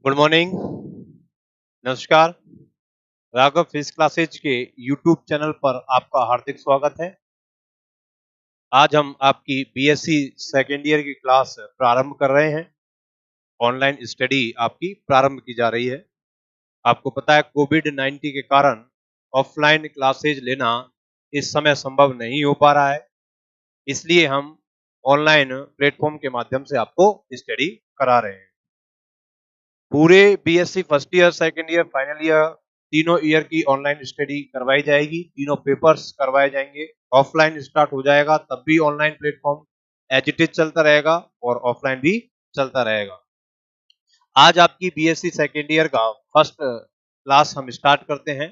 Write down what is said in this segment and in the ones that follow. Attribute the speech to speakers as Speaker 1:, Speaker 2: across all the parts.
Speaker 1: Good morning. नमस्कार। Raghav physics classes के YouTube channel पर आपका हार्दिक स्वागत है। आज हम आपकी बीएससी सेकेंड ईयर की क्लास प्रारंभ कर रहे हैं। ऑनलाइन स्टडी आपकी प्रारंभ की जा रही है। आपको पता है कोविड-19 के कारण ऑफलाइन क्लासेज लेना इस समय संभव नहीं हो पा रहा है, इसलिए हम ऑनलाइन प्लेटफॉर्म के माध्यम से आपको स्टडी करा रहे हैं। पूरे BSc first year, second year, final year तीनों ईयर की ऑनलाइन स्टडी करवाई जाएगी। तीनों पेपर्स करवाए जाएंगे। ऑफलाइन स्टार्ट हो जाएगा तब भी online platform as it is चलता रहेगा और ऑफलाइन भी चलता रहेगा। आज आपकी बीएससी सेकेंड ईयर का फर्स्ट क्लास हम स्टार्ट करते हैं।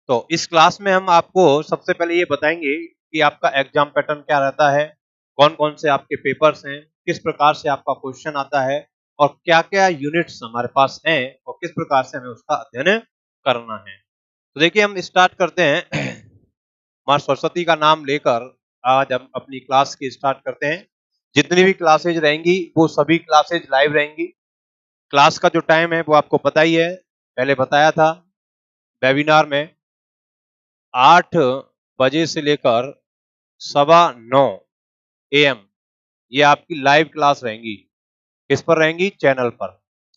Speaker 1: तो इस क्लास में हम आपको सबसे पहले ये बताएंगे कि आपका एग्जाम पैटर्न क्या रहता है, कौन कौन से आपके पेपर्स हैं, किस प्रकार से आपका क्वेश्चन आता है और क्या क्या यूनिट्स हमारे पास हैं और किस प्रकार से हमें उसका अध्ययन करना है। तो देखिए हम स्टार्ट करते हैं माँ सरस्वती का नाम लेकर। आज हम अपनी क्लास की स्टार्ट करते हैं। जितनी भी क्लासेज रहेंगी वो सभी क्लासेज लाइव रहेंगी। क्लास का जो टाइम है वो आपको पता ही है, पहले बताया था वेबिनार में। 8 बजे से लेकर 9:15 AM ये आपकी लाइव क्लास रहेंगी। किस पर रहेंगी? चैनल पर,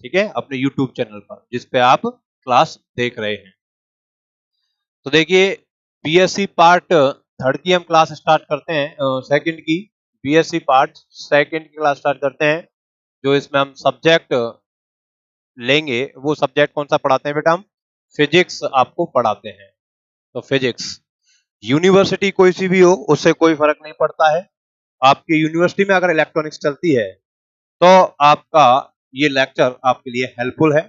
Speaker 1: ठीक है, अपने यूट्यूब चैनल पर जिस पे आप क्लास देख रहे हैं। तो देखिए बीएससी पार्ट थर्ड की हम क्लास स्टार्ट करते हैं। सेकंड की बीएससी पार्ट सेकंड की क्लास स्टार्ट करते हैं। जो इसमें हम सब्जेक्ट लेंगे वो सब्जेक्ट कौन सा पढ़ाते हैं बेटा? हम फिजिक्स आपको पढ़ाते हैं। तो फिजिक्स यूनिवर्सिटी कोई सी भी हो उससे कोई फर्क नहीं पड़ता है। आपकी यूनिवर्सिटी में अगर इलेक्ट्रॉनिक्स चलती है तो आपका ये लेक्चर आपके लिए हेल्पफुल है।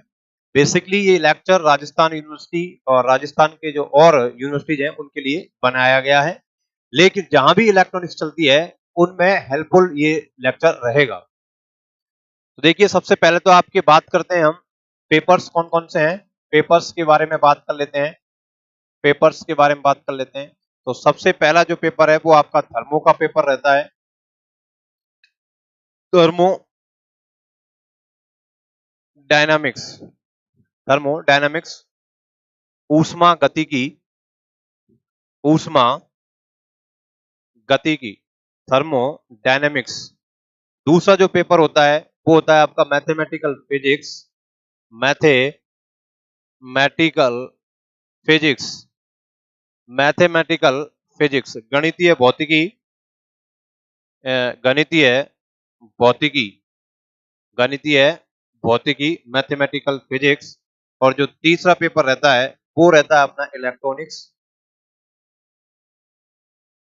Speaker 1: बेसिकली ये लेक्चर राजस्थान यूनिवर्सिटी और राजस्थान के जो और यूनिवर्सिटीज हैं उनके लिए बनाया गया है, लेकिन जहां भी इलेक्ट्रॉनिक्स चलती है उनमें हेल्पफुल ये लेक्चर रहेगा। तो देखिए सबसे पहले तो आपकी बात करते हैं हम पेपर्स कौन कौन से हैं। पेपर्स के बारे में बात कर लेते हैं। पेपर्स के बारे में बात कर लेते हैं। तो सबसे पहला जो पेपर है वो आपका थर्मो का पेपर रहता है। थर्मो डायनामिक्स, थर्मोडायनामिक्स ऊष्मा गतिकी, ऊष्मा गतिकी, थर्मोडायनामिक्स। दूसरा जो पेपर होता है वो होता है आपका mathematical physics, mathematical physics, mathematical physics गणितीय भौतिकी, गणितीय भौतिकी, गणितीय भौतिकी, मैथमेटिकल फिजिक्स। और जो तीसरा पेपर रहता है वो रहता है अपना इलेक्ट्रॉनिक्स,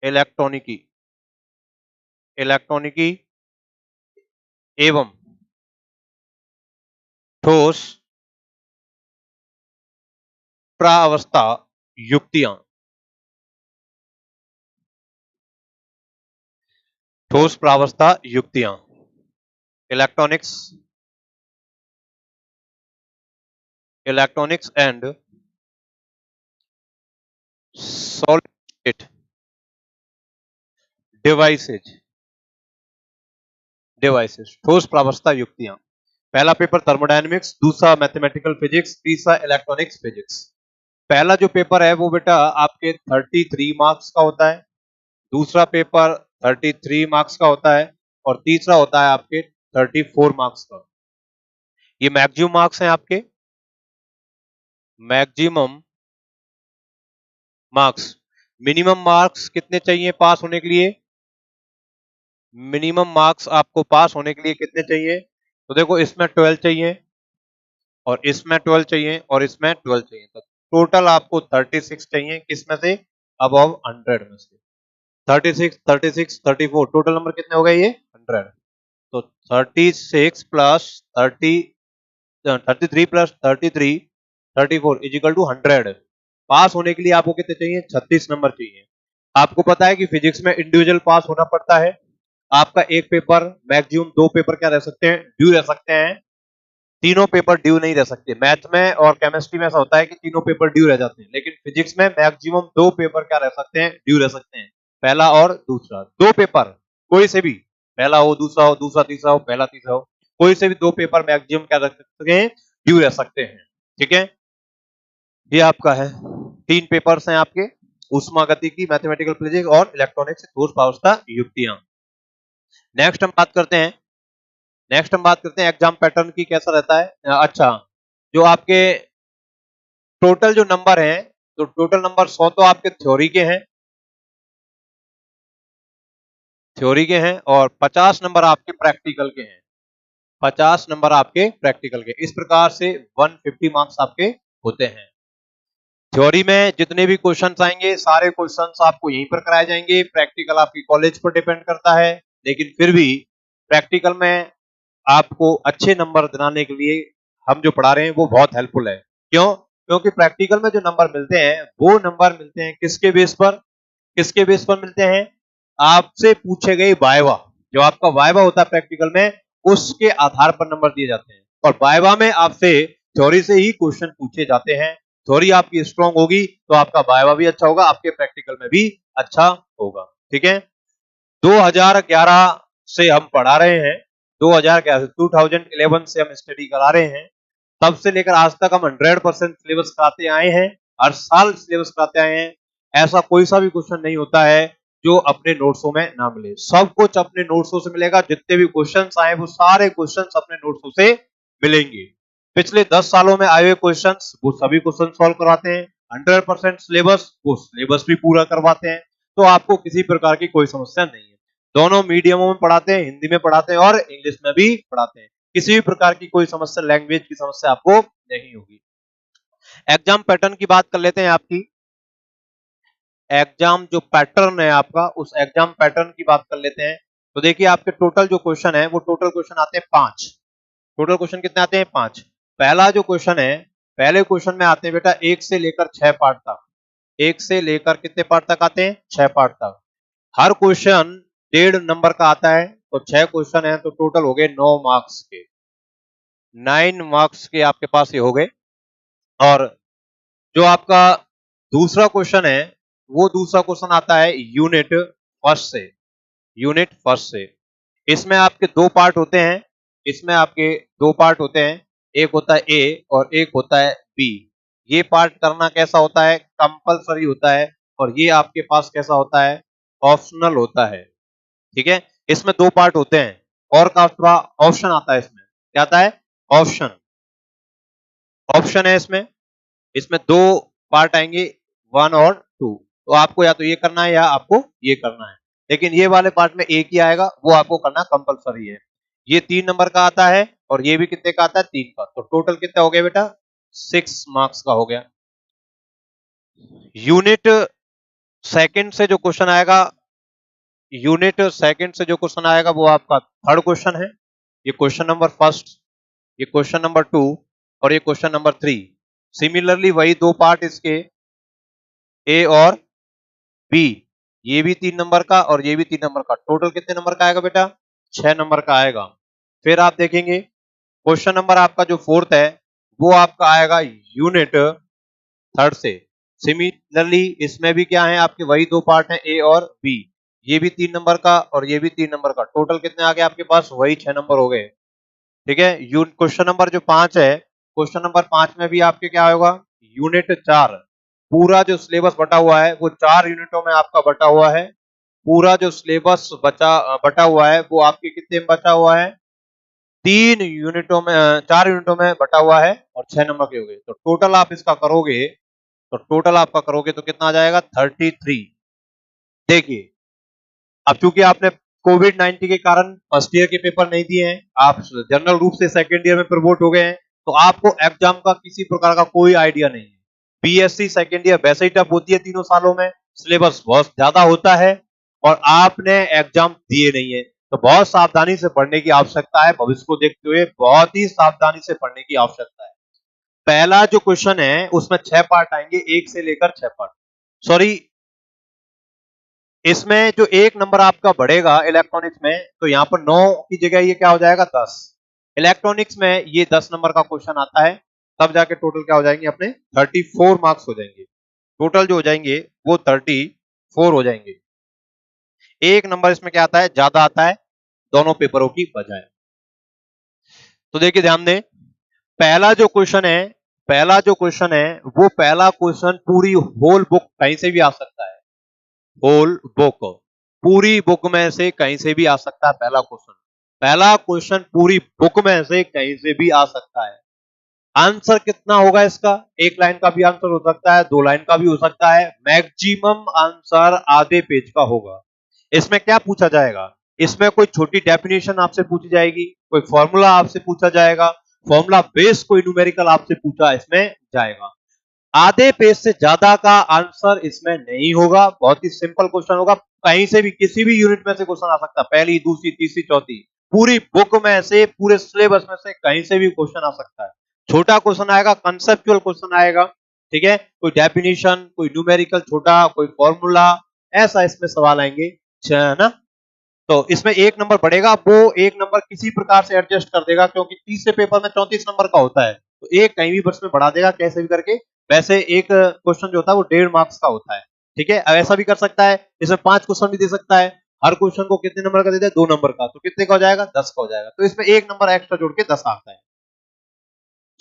Speaker 1: इलेक्ट्रॉनिकी, इलेक्ट्रॉनिकी एवं ठोस प्रावस्था युक्तियां, ठोस प्रावस्था युक्तियां, electronics, electronics and solid state devices, devices ठोस प्रावस्था युक्तियां। पहला पेपर थर्मोडायनेमिक्स, दूसरा मैथमेटिकल फिजिक्स, तीसरा इलेक्ट्रॉनिक्स फिजिक्स। पहला जो पेपर है वो बेटा आपके 33 मार्क्स का होता है, दूसरा पेपर 33 मार्क्स का होता है और तीसरा होता है आपके 34 मार्क्स का। ये मैक्सिमम मार्क्स हैं आपके, मैक्सिमम मार्क्स। मिनिमम मार्क्स कितने चाहिए पास होने के लिए? मिनिमम मार्क्स आपको पास होने के लिए कितने चाहिए? तो देखो इसमें 12 चाहिए और इसमें 12 चाहिए और इसमें 12 चाहिए, तो टोटल आपको 36 चाहिए। किसमें से? अबव 100 में से। 36, 36, 34 टोटल नंबर कितने हो गए? ये 100। तो 36 plus 33 plus 33 34 is equal to 100। पास होने के लिए आपको कितने चाहिए? 36 नंबर चाहिए। आपको पता है कि फिजिक्स में इंडिविजुअल पास होना पड़ता है। आपका एक पेपर, मैक्सिमम 2 पेपर क्या रह सकते हैं? ड्यू रह सकते हैं। तीनों पेपर ड्यू नहीं रह सकते। मैथ में और केमिस्ट्री में ऐसा होता है कि तीनों पेपर ड्यू रह जाते हैं, लेकिन फिजिक्स में मैक्सिमम 2 पेपर क्या रह सकते हैं? ड्यू रह सकते हैं। पहला और दूसरा 2 पेपर, कोई से भी, पहला हो, दूसरा तीसरा हो, पहला तीसरा हो, कोई से भी 2 पेपर मैक्सिमम क्या रख सकते हैं? ड्यू रह सकते हैं। ठीक है, ये आपका है, 3 पेपर्स हैं आपके, ऊष्मागतिकी, मैथमेटिकल फिजिक्स और इलेक्ट्रॉनिक्स, ठोस अवस्था युक्तियां। नेक्स्ट हम बात करते हैं, एग्जाम पैटर्न की कैसा रहता है। अच्छा, जो आपके टोटल जो नंबर हैं, तो टोटल नंबर 100 तो आपके थ्योरी के हैं, और 50 नंबर आपके प्रैक्टिकल के हैं, 50 नंबर आपके प्रैक्टिकल के। इस प्रकार से 150 मार्क्स आपके होते हैं। थ्योरी में जितने भी क्वेश्चंस आएंगे सारे क्वेश्चंस आपको यहीं पर कराए जाएंगे, प्रैक्टिकल आपकी कॉलेज पर डिपेंड करता है, लेकिन फिर भी प्रैक्टिकल में आपको अच्छे नंबर दिलाने के लिए हम जो पढ़ा रहे हैं वो बहुत हेल्पफुल है। क्यों? क्योंकि प्रैक्टिकल में जो नंबर मिलते हैं वो नंबर मिलते हैं किसके बेस पर, मिलते हैं आपसे पूछे गए वाइवा, जो आपका वाइवा होता है प्रैक्टिकल में, उसके आधार पर नंबर दिए जाते हैं। और वाइवा में आपसे थ्योरी से ही क्वेश्चन पूछे जाते हैं। थ्योरी आपकी स्ट्रांग होगी तो आपका वाइवा भी अच्छा होगा, आपके प्रैक्टिकल में भी अच्छा होगा। ठीक है, 2011 से हम पढ़ा रहे हैं, 2011 से हम स्टडी करा रहे हैं, तब से लेकर आज तक हम 100% सिलेबस कराते आए हैं, हर साल सिलेबस कराते आए हैं। ऐसा कोई सा भी क्वेश्चन नहीं होता है जो अपने नोट्सों में ना मिले, सब कुछ अपने नोट्सों से मिलेगा। जितने भी क्वेश्चंस आए वो सारे क्वेश्चंस अपने नोट्सों से मिलेंगे। पिछले 10 सालों में आए हुए क्वेश्चंस वो सभी क्वेश्चन सॉल्व करवाते हैं, 100% सिलेबस, वो सिलेबस भी पूरा करवाते हैं, तो आपको किसी प्रकार की कोई समस्या नहीं है। दोनों मीडियमों में पढ़ाते हैं, हिंदी में पढ़ाते हैं और इंग्लिश में भी पढ़ाते हैं, किसी भी प्रकार की कोई समस्या, लैंग्वेज की समस्या आपको नहीं होगी। एग्जाम पैटर्न की बात कर लेते हैं आपकी, एग्जाम जो पैटर्न है आपका, उस एग्जाम पैटर्न की बात कर लेते हैं। तो देखिए आपके टोटल जो क्वेश्चन है वो टोटल क्वेश्चन आते हैं 5। टोटल क्वेश्चन कितने आते हैं? 5। पहला जो क्वेश्चन है, पहले क्वेश्चन में आते हैं बेटा 1 से लेकर 6 पार्ट तक, 1 से लेकर कितने पार्ट तक आते हैं? 6 पार्ट तक। हर क्वेश्चन 1.5 नंबर का आता है, तो 6 क्वेश्चन है तो टोटल हो गए 9 मार्क्स के, 9 मार्क्स के आपके पास ये हो गए। और जो आपका दूसरा क्वेश्चन है वो दूसरा क्वेश्चन आता है यूनिट फर्स्ट से, इसमें आपके 2 पार्ट होते हैं, एक होता है ए और एक होता है बी। ये पार्ट करना कैसा होता है? कंपलसरी होता है, और ये आपके पास कैसा होता है? ऑप्शनल होता है। ठीक है, इसमें 2 पार्ट होते हैं, और का थोड़ा ऑप्शन आता है, इसमें क्या आता है? ऑप्शन, है इसमें, 2 पार्ट आएंगे, 1 और 2। तो आपको या तो ये करना है या आपको ये करना है, लेकिन ये वाले पार्ट में एक ही आएगा, वो आपको करना कंपलसरी है। ये 3 नंबर का आता है और ये भी कितने का आता है? 3 का। तो टोटल कितना हो गया बेटा? 6 मार्क्स का हो गया। यूनिट सेकंड से जो क्वेश्चन आएगा, वो आपका थर्ड क्वेश्चन है। ये क्वेश्चन नंबर फर्स्ट, ये क्वेश्चन नंबर 2 और ये क्वेश्चन नंबर 3। सिमिलरली वही 2 पार्ट इसके, ए और बी, ये भी 3 नंबर का और ये भी 3 नंबर का। टोटल कितने नंबर का आएगा बेटा? 6 नंबर का आएगा। फिर आप देखेंगे क्वेश्चन नंबर आपका जो फोर्थ है वो आपका आएगा यूनिट थर्ड से। सिमिलरली इसमें भी क्या है आपके? वही 2 पार्ट हैं, ए और बी, ये भी 3 नंबर का और ये भी 3 नंबर का। टोटल कितने आ गए आपके पास? वही 6 नंबर हो गए। ठीक है, क्वेश्चन नंबर जो 5 है, क्वेश्चन नंबर 5 में भी आपके क्या होगा? यूनिट 4। पूरा जो सिलेबस बटा हुआ है वो 4 यूनिटों में आपका बटा हुआ है। पूरा जो सिलेबस बटा हुआ है वो आपके कितने में बचा हुआ है? 3 यूनिटों में, 4 यूनिटों में बटा हुआ है और 6 नंबर के हो गए। तो टोटल आप इसका करोगे, तो कितना आ जाएगा? 33। देखिए, अब चूंकि आपने कोविड-19 के कारण फर्स्ट ईयर के पेपर नहीं दिए हैं, आप जनरल रूप से सेकंड ईयर में प्रमोट हो गए हैं, तो आपको एग्जाम का किसी प्रकार का कोई आइडिया नहीं है। बीएससी सेकंड ईयर वैसे ही टफ होती है, तीनों सालों में सिलेबस बहुत ज्यादा होता है और आपने एग्जाम दिए नहीं है, तो बहुत सावधानी से पढ़ने की आवश्यकता है। भविष्य को देखते हुए बहुत ही सावधानी से पढ़ने की आवश्यकता है। पहला जो क्वेश्चन है उसमें 6 पार्ट आएंगे, 1 से लेकर 6 पार्ट। सॉरी, इसमें जो 1 नंबर आपका बढ़ेगा इलेक्ट्रॉनिक्स में, तो यहाँ पर 9 की जगह ये क्या हो जाएगा? 10। इलेक्ट्रॉनिक्स में ये 10 नंबर का क्वेश्चन आता है, तब जाके टोटल क्या हो जाएंगे अपने? 34 मार्क्स हो जाएंगे। टोटल जो हो जाएंगे वो 34 हो जाएंगे। 1 नंबर इसमें क्या आता है? ज्यादा आता है दोनों पेपरों की बजाय। तो देखिए ध्यान दें, पहला जो क्वेश्चन है वो पहला क्वेश्चन पूरी होल बुक कहीं से भी आ सकता है। होल बुक, पूरी बुक में से कहीं से भी आ सकता है पहला क्वेश्चन पूरी बुक में से कहीं से भी आ सकता है। आंसर कितना होगा इसका? एक लाइन का भी आंसर हो सकता है, 2 लाइन का भी हो सकता है। मैक्सिमम आंसर आधे पेज का होगा। इसमें क्या पूछा जाएगा? इसमें कोई छोटी डेफिनेशन आपसे पूछी जाएगी, कोई फॉर्मूला आपसे पूछा जाएगा, फॉर्मूला बेस कोई न्यूमेरिकल आपसे पूछा इसमें जाएगा। आधे पेज से ज्यादा का आंसर इसमें नहीं होगा। बहुत ही सिंपल क्वेश्चन होगा, कहीं से भी किसी भी यूनिट में से क्वेश्चन आ सकता है, पहली, दूसरी, तीसरी, चौथी, पूरी बुक में से, पूरे सिलेबस में से कहीं से भी क्वेश्चन आ सकता है। छोटा क्वेश्चन आएगा, कंसेप्चुअल क्वेश्चन आएगा, ठीक है, कोई डेफिनेशन, कोई न्यूमेरिकल छोटा, कोई फॉर्मूला, ऐसा इसमें सवाल आएंगे, है ना। तो इसमें 1 नंबर बढ़ेगा, वो 1 नंबर किसी प्रकार से एडजस्ट कर देगा, क्योंकि तीसरे पेपर में 34 नंबर का होता है, तो एक कहीं भी वर्ष में बढ़ा देगा कैसे भी करके। वैसे एक क्वेश्चन जो होता है वो 1.5 मार्क्स का होता है, ठीक है। ऐसा भी कर सकता है, इसमें 5 क्वेश्चन भी दे सकता है, हर क्वेश्चन को कितने नंबर का देता है? 2 नंबर का, तो कितने का हो जाएगा? 10 का हो जाएगा। तो इसमें 1 नंबर एक्स्ट्रा जोड़ के 10 आता है।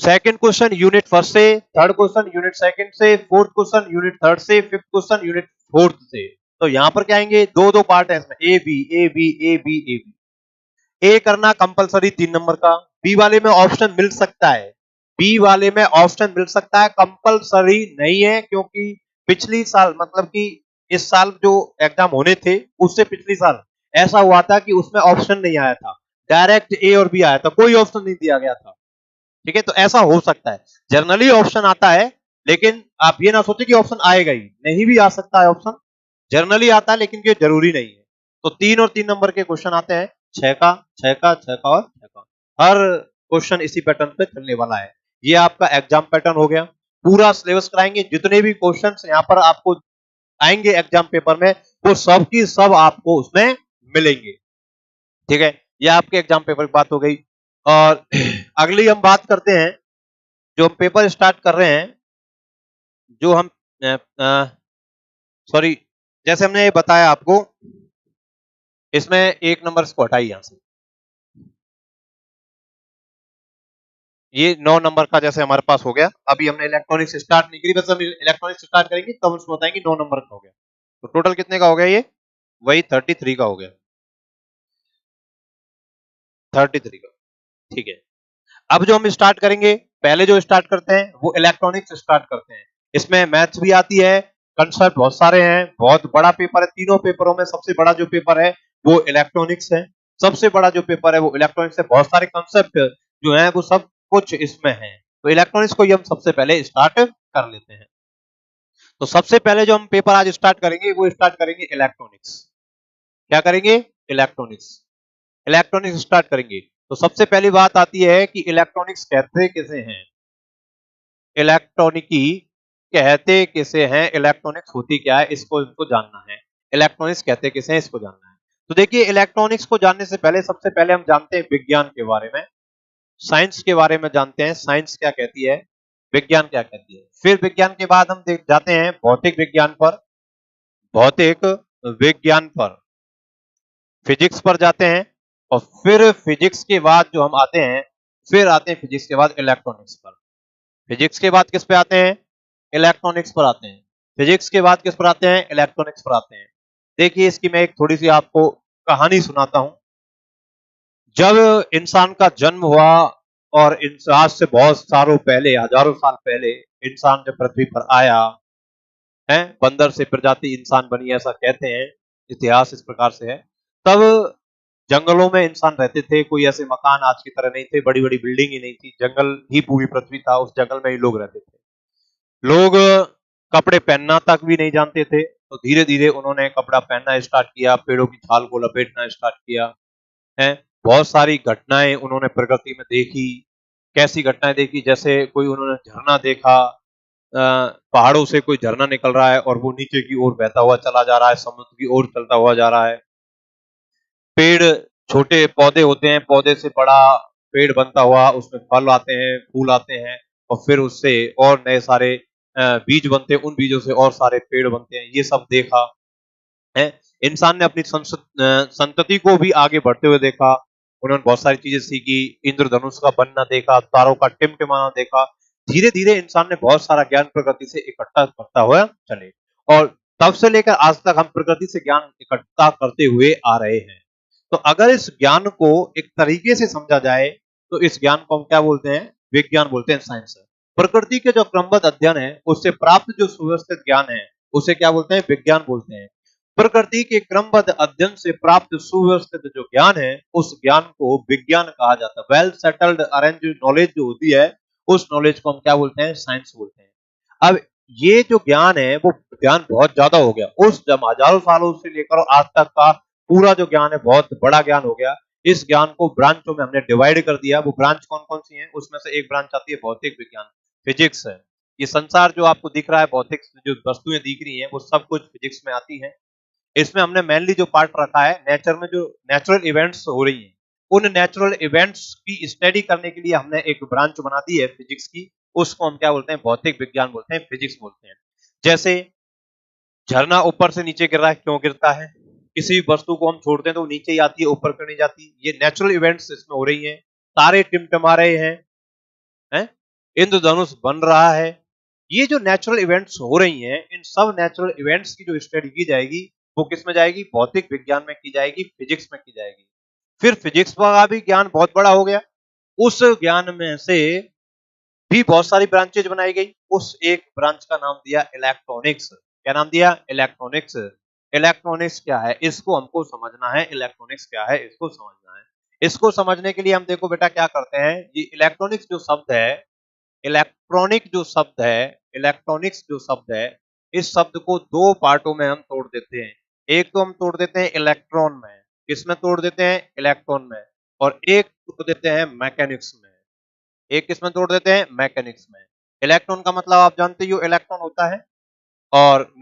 Speaker 1: सेकंड क्वेश्चन यूनिट फर्स्ट से, थर्ड क्वेश्चन यूनिट सेकंड से, फोर्थ क्वेश्चन यूनिट थर्ड से, फिफ्थ क्वेश्चन यूनिट फोर्थ से। तो यहां पर क्या आएंगे? 2-2 पार्ट है इसमें, A B A B A B A B. A करना कंपलसरी 3 नंबर का, बी वाले में ऑप्शन मिल सकता है, बी वाले में ऑप्शन मिल सकता है, कंपलसरी नहीं है, क्योंकि पिछली साल, मतलब कि इस साल जो एग्जाम होने थे उससे पिछली साल ऐसा हुआ था कि उसमें ऑप्शन नहीं आया था, डायरेक्ट ए और बी आया था, कोई ऑप्शन नहीं दिया गया था, ठीक है। तो ऐसा हो सकता है, जनरली ऑप्शन आता है, लेकिन आप ये ना सोचे कि ऑप्शन आएगा ही नहीं, भी आ सकता है ऑप्शन, जनरली आता है, लेकिन ये जरूरी नहीं है। तो 3 और 3 नंबर के क्वेश्चन आते हैं, 6 का, 6 का, 6 का और 6 का। हर क्वेश्चन इसी पैटर्न पे चलने वाला है। ये आपका एग्जाम पैटर्न हो गया। पूरा सिलेबस कराएंगे, जितने भी क्वेश्चन यहाँ पर आपको आएंगे एग्जाम पेपर में, वो सब की सब आपको उसमें मिलेंगे, ठीक है। ये आपके एग्जाम पेपर की बात हो गई। और अगली हम बात करते हैं, जो हम पेपर स्टार्ट कर रहे हैं, जो हम सॉरी, जैसे हमने ये बताया आपको, इसमें 1 नंबर इसको हटाइए यहां से। ये 9 नंबर का जैसे हमारे पास हो गया। अभी हमने इलेक्ट्रॉनिक्स स्टार्ट नहीं करी, बस हम इलेक्ट्रॉनिक्स स्टार्ट करेंगे तब उसमें बताएंगे 9 नंबर का हो गया। तो टोटल कितने का हो गया? ये वही 33 का हो गया, 33 का, ठीक है। अब जो हम स्टार्ट करेंगे, पहले जो स्टार्ट करते हैं वो इलेक्ट्रॉनिक्स स्टार्ट करते हैं। इसमें मैथ्स भी आती है, कंसेप्ट बहुत सारे हैं, बहुत बड़ा पेपर है। तीनों पेपरों में सबसे बड़ा जो पेपर है वो इलेक्ट्रॉनिक्स है, सबसे बड़ा जो पेपर है वो इलेक्ट्रॉनिक्स है। बहुत सारे कंसेप्ट जो है वो सब कुछ इसमें है। तो इलेक्ट्रॉनिक्स को हम सबसे पहले स्टार्ट कर लेते हैं। तो सबसे पहले जो हम पेपर आज स्टार्ट करेंगे वो स्टार्ट करेंगे इलेक्ट्रॉनिक्स। क्या करेंगे? इलेक्ट्रॉनिक्स। इलेक्ट्रॉनिक्स स्टार्ट करेंगे। तो सबसे पहली बात आती है कि इलेक्ट्रॉनिक्स कहते किसे हैं? इलेक्ट्रॉनिकी कहते किसे हैं? इलेक्ट्रॉनिक्स होती क्या है, इसको इसको जानना है। इलेक्ट्रॉनिक्स कहते किसे हैं, इसको जानना है। तो देखिए, इलेक्ट्रॉनिक्स को जानने से पहले सबसे पहले हम जानते हैं विज्ञान के बारे में, साइंस के बारे में जानते हैं। साइंस क्या कहती है, विज्ञान क्या कहती है। फिर विज्ञान के बाद हम जाते हैं भौतिक विज्ञान पर, भौतिक विज्ञान पर, फिजिक्स पर जाते हैं, और फिर फिजिक्स के बाद जो हम आते हैं, फिर आते हैं फिजिक्स के बाद इलेक्ट्रॉनिक्स पर। फिजिक्स के बाद किस पे आते हैं? इलेक्ट्रॉनिक्स पर आते हैं। फिजिक्स के बाद किस पर आते हैं? इलेक्ट्रॉनिक्स पर आते हैं। देखिए, इसकी मैं एक थोड़ी सी आपको कहानी सुनाता हूं। जब इंसान का जन्म हुआ, और आज से बहुत सालों पहले, हजारों साल पहले इंसान जब पृथ्वी पर आया है, बंदर से प्रजाति इंसान बनी, ऐसा कहते हैं, इतिहास इस प्रकार से है। तब जंगलों में इंसान रहते थे, कोई ऐसे मकान आज की तरह नहीं थे, बड़ी बड़ी बिल्डिंग ही नहीं थी, जंगल ही पूरी पृथ्वी था, उस जंगल में ही लोग रहते थे। लोग कपड़े पहनना तक भी नहीं जानते थे, तो धीरे धीरे उन्होंने कपड़ा पहनना स्टार्ट किया, पेड़ों की छाल को लपेटना स्टार्ट किया है। बहुत सारी घटनाएं उन्होंने प्रकृति में देखी। कैसी घटनाएं देखी? जैसे कोई उन्होंने झरना देखा, पहाड़ों से कोई झरना निकल रहा है और वो नीचे की ओर बहता हुआ चला जा रहा है, समुद्र की ओर चलता हुआ जा रहा है। पेड़, छोटे पौधे होते हैं, पौधे से बड़ा पेड़ बनता हुआ, उसमें फल आते हैं, फूल आते हैं, और फिर उससे और नए सारे बीज बनते हैं, उन बीजों से और सारे पेड़ बनते हैं। ये सब देखा है। इंसान ने अपनी संतति को भी आगे बढ़ते हुए देखा। उन्होंने बहुत सारी चीजें सीखी, इंद्रधनुष का बनना देखा, तारों का टिमटिमाना देखा। धीरे धीरे इंसान ने बहुत सारा ज्ञान प्रकृति से इकट्ठा करता हुआ चले, और तब से लेकर आज तक हम प्रकृति से ज्ञान इकट्ठा करते हुए आ रहे हैं। तो अगर इस ज्ञान को एक तरीके से समझा जाए तो इस ज्ञान को हम क्या बोलते हैं? विज्ञान बोलते हैं, साइंस। प्रकृति के जो क्रमबद्ध अध्ययन है उससे प्राप्त जो सुव्यवस्थित ज्ञान है उसे क्या बोलते हैं? विज्ञान बोलते हैं। प्रकृति के क्रमबद्ध अध्ययन से प्राप्त सुव्यवस्थित जो ज्ञान है उस ज्ञान को विज्ञान कहा जाता है। वेल सेटल्ड अरेंज नॉलेज जो होती है उस नॉलेज को हम क्या बोलते हैं? साइंस बोलते हैं। अब ये जो ज्ञान है वो ज्ञान बहुत ज्यादा हो गया, उस जब हजारों सालों से लेकर आज तक का पूरा जो ज्ञान है बहुत बड़ा ज्ञान हो गया। इस ज्ञान को ब्रांचों में हमने डिवाइड कर दिया। वो ब्रांच कौन कौन सी हैं? उसमें से एक ब्रांच आती है भौतिक विज्ञान, फिजिक्स है। ये संसार जो आपको दिख रहा है, भौतिक जो वस्तुएं दिख रही हैं वो सब कुछ फिजिक्स में आती हैं। इसमें हमने मेनली जो पार्ट रखा है नेचर में जो नेचुरल इवेंट्स हो रही हैं, उन नेचुरल इवेंट्स की स्टडी करने के लिए हमने एक ब्रांच बना दी है फिजिक्स की। उसको हम क्या बोलते हैं? भौतिक विज्ञान बोलते हैं, फिजिक्स बोलते हैं। जैसे झरना ऊपर से नीचे गिर रहा है, क्यों गिरता है? किसी भी वस्तु को हम छोड़ते हैं तो वो नीचे ही आती है, ऊपर क्यों नहीं जाती? ये नेचुरल इवेंट्स इसमें हो रही हैं। तारे टिमटिमा रहे हैं? इंद्रधनुष बन रहा है। ये जो नेचुरल इवेंट्स हो रही हैं, इन सब नेचुरल इवेंट्स की जो स्टडी की जाएगी वो किस में जाएगी? भौतिक विज्ञान में की जाएगी, फिजिक्स में की जाएगी। फिर फिजिक्स का भी ज्ञान बहुत बड़ा हो गया। उस ज्ञान में से भी बहुत सारी ब्रांचेज बनाई गई। उस एक ब्रांच का नाम दिया इलेक्ट्रॉनिक्स। क्या नाम दिया? इलेक्ट्रॉनिक्स। इलेक्ट्रॉनिक्स क्या है इसको हमको समझना है। इलेक्ट्रॉनिक्स क्या है इसको समझना है। इसको समझने के लिए हम देखो बेटा क्या करते हैं, ये इलेक्ट्रॉनिक्स जो शब्द है, इलेक्ट्रॉनिक जो शब्द है, इलेक्ट्रॉनिक्स जो शब्द है, इस शब्द को दो पार्टों में हम तोड़ देते हैं। एक तो हम तोड़ देते हैं इलेक्ट्रॉन में। किसमें तोड़ देते हैं? इलेक्ट्रॉन में। और एक तोड़ देते हैं मैकेनिक्स में। एक किसमें तोड़ देते हैं? मैकेनिक्स में। इलेक्ट्रॉन का मतलब आप जानते ही हो, इलेक्ट्रॉन होता है। और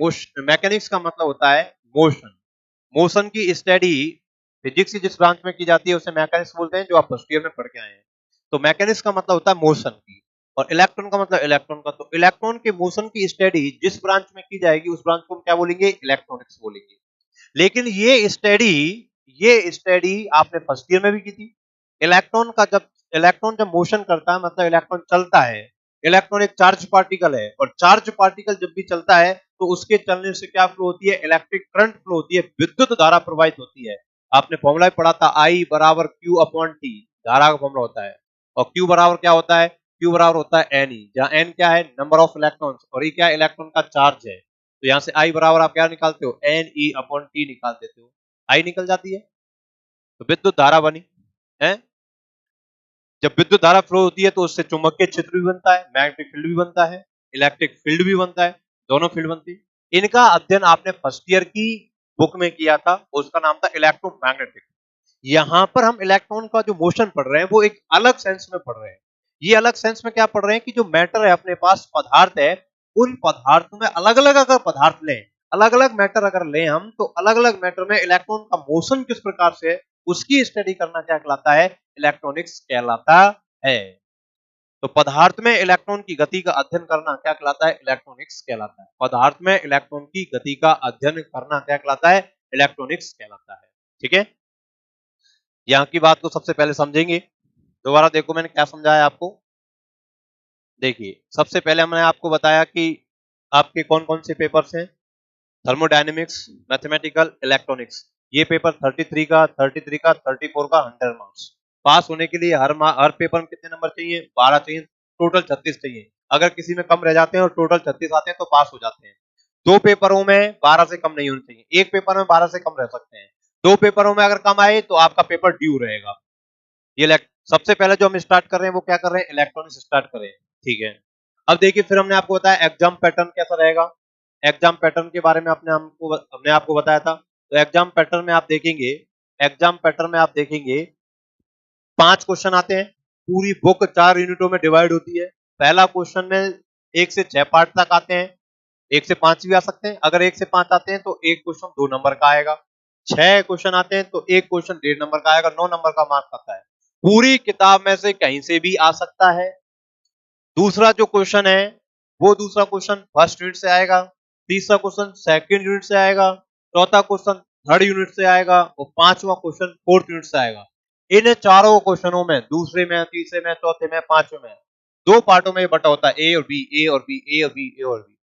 Speaker 1: मैकेनिक्स का मतलब होता है मोशन। मोशन की स्टडी फिजिक्स की जिस ब्रांच में की जाती है उसे मैकेनिक्स बोलते हैं, जो आप फर्स्ट ईयर में पढ़ के आए हैं। तो मैकेनिक्स का मतलब होता है मोशन की, और इलेक्ट्रॉन का मतलब इलेक्ट्रॉन का। तो इलेक्ट्रॉन के मोशन की स्टडी जिस ब्रांच में की जाएगी उस ब्रांच को हम क्या बोलेंगे? इलेक्ट्रॉनिक्स बोलेंगे। लेकिन ये स्टडी आपने फर्स्ट ईयर में भी की थी। इलेक्ट्रॉन जब मोशन करता है मतलब इलेक्ट्रॉन चलता है। इलेक्ट्रॉन एक चार्ज पार्टिकल है, और चार्ज पार्टिकल जब भी चलता है तो उसके चलने से क्या फ्लो होती है? इलेक्ट्रिक करंट फ्लो होती है, विद्युत धारा प्रवाहित होती है। आपने फॉर्मूला पढ़ा था, I बराबर Q अपॉन T, धारा का फॉर्मूला होता है। और Q बराबर क्या होता है? Q बराबर होता है Ne, जहां N क्या है? नंबर ऑफ इलेक्ट्रॉन्स, और E क्या है? इलेक्ट्रॉन का चार्ज है। तो यहां से I बराबर आप क्या निकालते हो? Ne अपॉन T निकाल देते हो। I निकल जाती है तो विद्युत धारा बनी है। जब विद्युत धारा फ्लो होती है तो उससे चुंबकीय क्षेत्र भी बनता है, मैग्नेटिक फील्ड भी बनता है, इलेक्ट्रिक फील्ड भी बनता है, दोनों फील्ड बनती है। इनका अध्ययन आपने फर्स्ट ईयर की बुक में किया था, उसका नाम था इलेक्ट्रोमैग्नेटिक। यहाँ पर हम इलेक्ट्रॉन का जो मोशन पढ़ रहे हैं वो एक अलग सेंस में पढ़ रहे हैं। ये अलग सेंस में क्या पढ़ रहे हैं कि जो मैटर है अपने पास, पदार्थ है, उन पदार्थों में अलग अलग अगर पदार्थ लें, अलग अलग मैटर अगर लें हम, तो अलग अलग मैटर में इलेक्ट्रॉन का मोशन किस प्रकार से है उसकी स्टडी करना क्या कहलाता है? इलेक्ट्रॉनिक्स कहलाता है। तो पदार्थ में इलेक्ट्रॉन की गति का अध्ययन करना क्या कहलाता है? इलेक्ट्रॉनिक्स कहलाता है। पदार्थ में इलेक्ट्रॉन की गति का अध्ययन करना क्या कहलाता है? इलेक्ट्रॉनिक्स कहलाता है। ठीक है, यहाँ की बात को सबसे पहले समझेंगे। दोबारा देखो मैंने क्या समझाया आपको। देखिए, सबसे पहले मैंने आपको बताया कि आपके कौन कौन से पेपर्स हैं, थर्मोडायनेमिक्स, मैथमेटिकल, इलेक्ट्रॉनिक्स। ये पेपर 33 का, 34 का, 100 मार्क्स। पास होने के लिए हर पेपर में कितने नंबर चाहिए? 12 चाहिए, टोटल 36 चाहिए। अगर किसी में कम रह जाते हैं और टोटल 36 आते हैं तो पास हो जाते हैं। दो पेपरों में 12 से कम नहीं होने चाहिए, एक पेपर में 12 से कम रह सकते हैं। दो पेपरों में अगर कम आए तो आपका पेपर ड्यू रहेगा। ये सबसे पहले जो हम स्टार्ट कर रहे हैं वो क्या कर रहे हैं? इलेक्ट्रॉनिक्स स्टार्ट कर रहे हैं। ठीक है, अब देखिए फिर हमने आपको बताया एग्जाम पैटर्न कैसा रहेगा। एग्जाम पैटर्न के बारे में हमने आपको बताया था। तो एग्जाम पैटर्न में आप देखेंगे 5 क्वेश्चन आते हैं। पूरी बुक 4 यूनिटों में डिवाइड होती है। पहला क्वेश्चन में 1 से 6 पार्ट तक आते हैं, 1 से 5 भी आ सकते हैं। अगर 1 से 5 आते हैं तो एक क्वेश्चन 2 नंबर का आएगा। 6 क्वेश्चन आते हैं तो एक क्वेश्चन 1.5 नंबर का आएगा, 9 नंबर का मार्क्स आता है। पूरी किताब में से कहीं से भी आ सकता है। दूसरा जो क्वेश्चन है वो दूसरा क्वेश्चन फर्स्ट यूनिट से आएगा, तीसरा क्वेश्चन सेकंड यूनिट से आएगा, चौथा क्वेश्चन थर्ड यूनिट से आएगा, और पांचवा क्वेश्चन फोर्थ यूनिट से आएगा। इन चारों क्वेश्चनों में, दूसरे में, तीसरे में, चौथे में, पांचवें में, दो पार्टों में बटा होता है, ए और बी, ए और बी, ए और बी, ए और बी।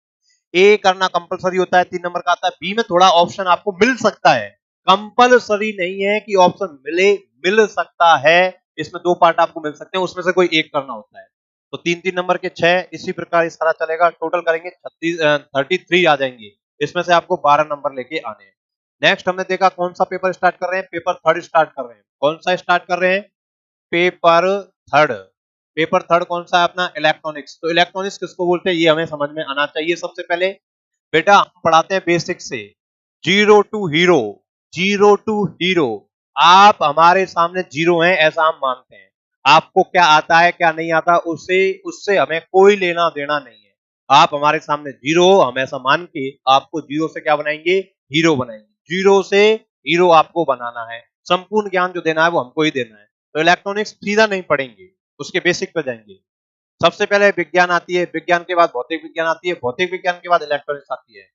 Speaker 1: ए करना कंपलसरी होता है, 3 नंबर का आता है। बी में थोड़ा ऑप्शन आपको मिल सकता है, कंपलसरी नहीं है कि ऑप्शन मिले, मिल सकता है। इसमें 2 पार्ट आपको मिल सकते हैं, उसमें से कोई एक करना होता है। तो 3 3 नंबर के 6, इसी प्रकार इस तरह चलेगा। टोटल करेंगे 33 आ जाएंगे। इसमें से आपको 12 नंबर लेके आने हैं। नेक्स्ट हमने देखा कौन सा पेपर स्टार्ट कर रहे हैं, पेपर थर्ड स्टार्ट कर रहे हैं। कौन सा स्टार्ट कर रहे हैं? Paper third. पेपर थर्ड कौन सा है अपना? इलेक्ट्रॉनिक्स। तो इलेक्ट्रॉनिक्स किसको बोलते हैं ये हमें समझ में आना चाहिए। सबसे पहले बेटा हम पढ़ाते हैं बेसिक से, zero to hero. Zero to hero. आप हमारे सामने जीरो हैं ऐसा हम मानते हैं। आपको क्या आता है क्या नहीं आता उससे उससे हमें कोई लेना देना नहीं है। आप हमारे सामने जीरो हो, हम ऐसा मान के आपको जीरो से क्या बनाएंगे? हीरो बनाएंगे। जीरो से हीरो आपको बनाना है। संपूर्ण ज्ञान जो देना है वो हमको ही देना है। तो इलेक्ट्रॉनिक्स सीधा नहीं पढ़ेंगे, उसके बेसिक पे जाएंगे। सबसे पहले विज्ञान आती है, विज्ञान के बाद भौतिक विज्ञान आती है, भौतिक विज्ञान के बाद इलेक्ट्रॉनिक्स आती है।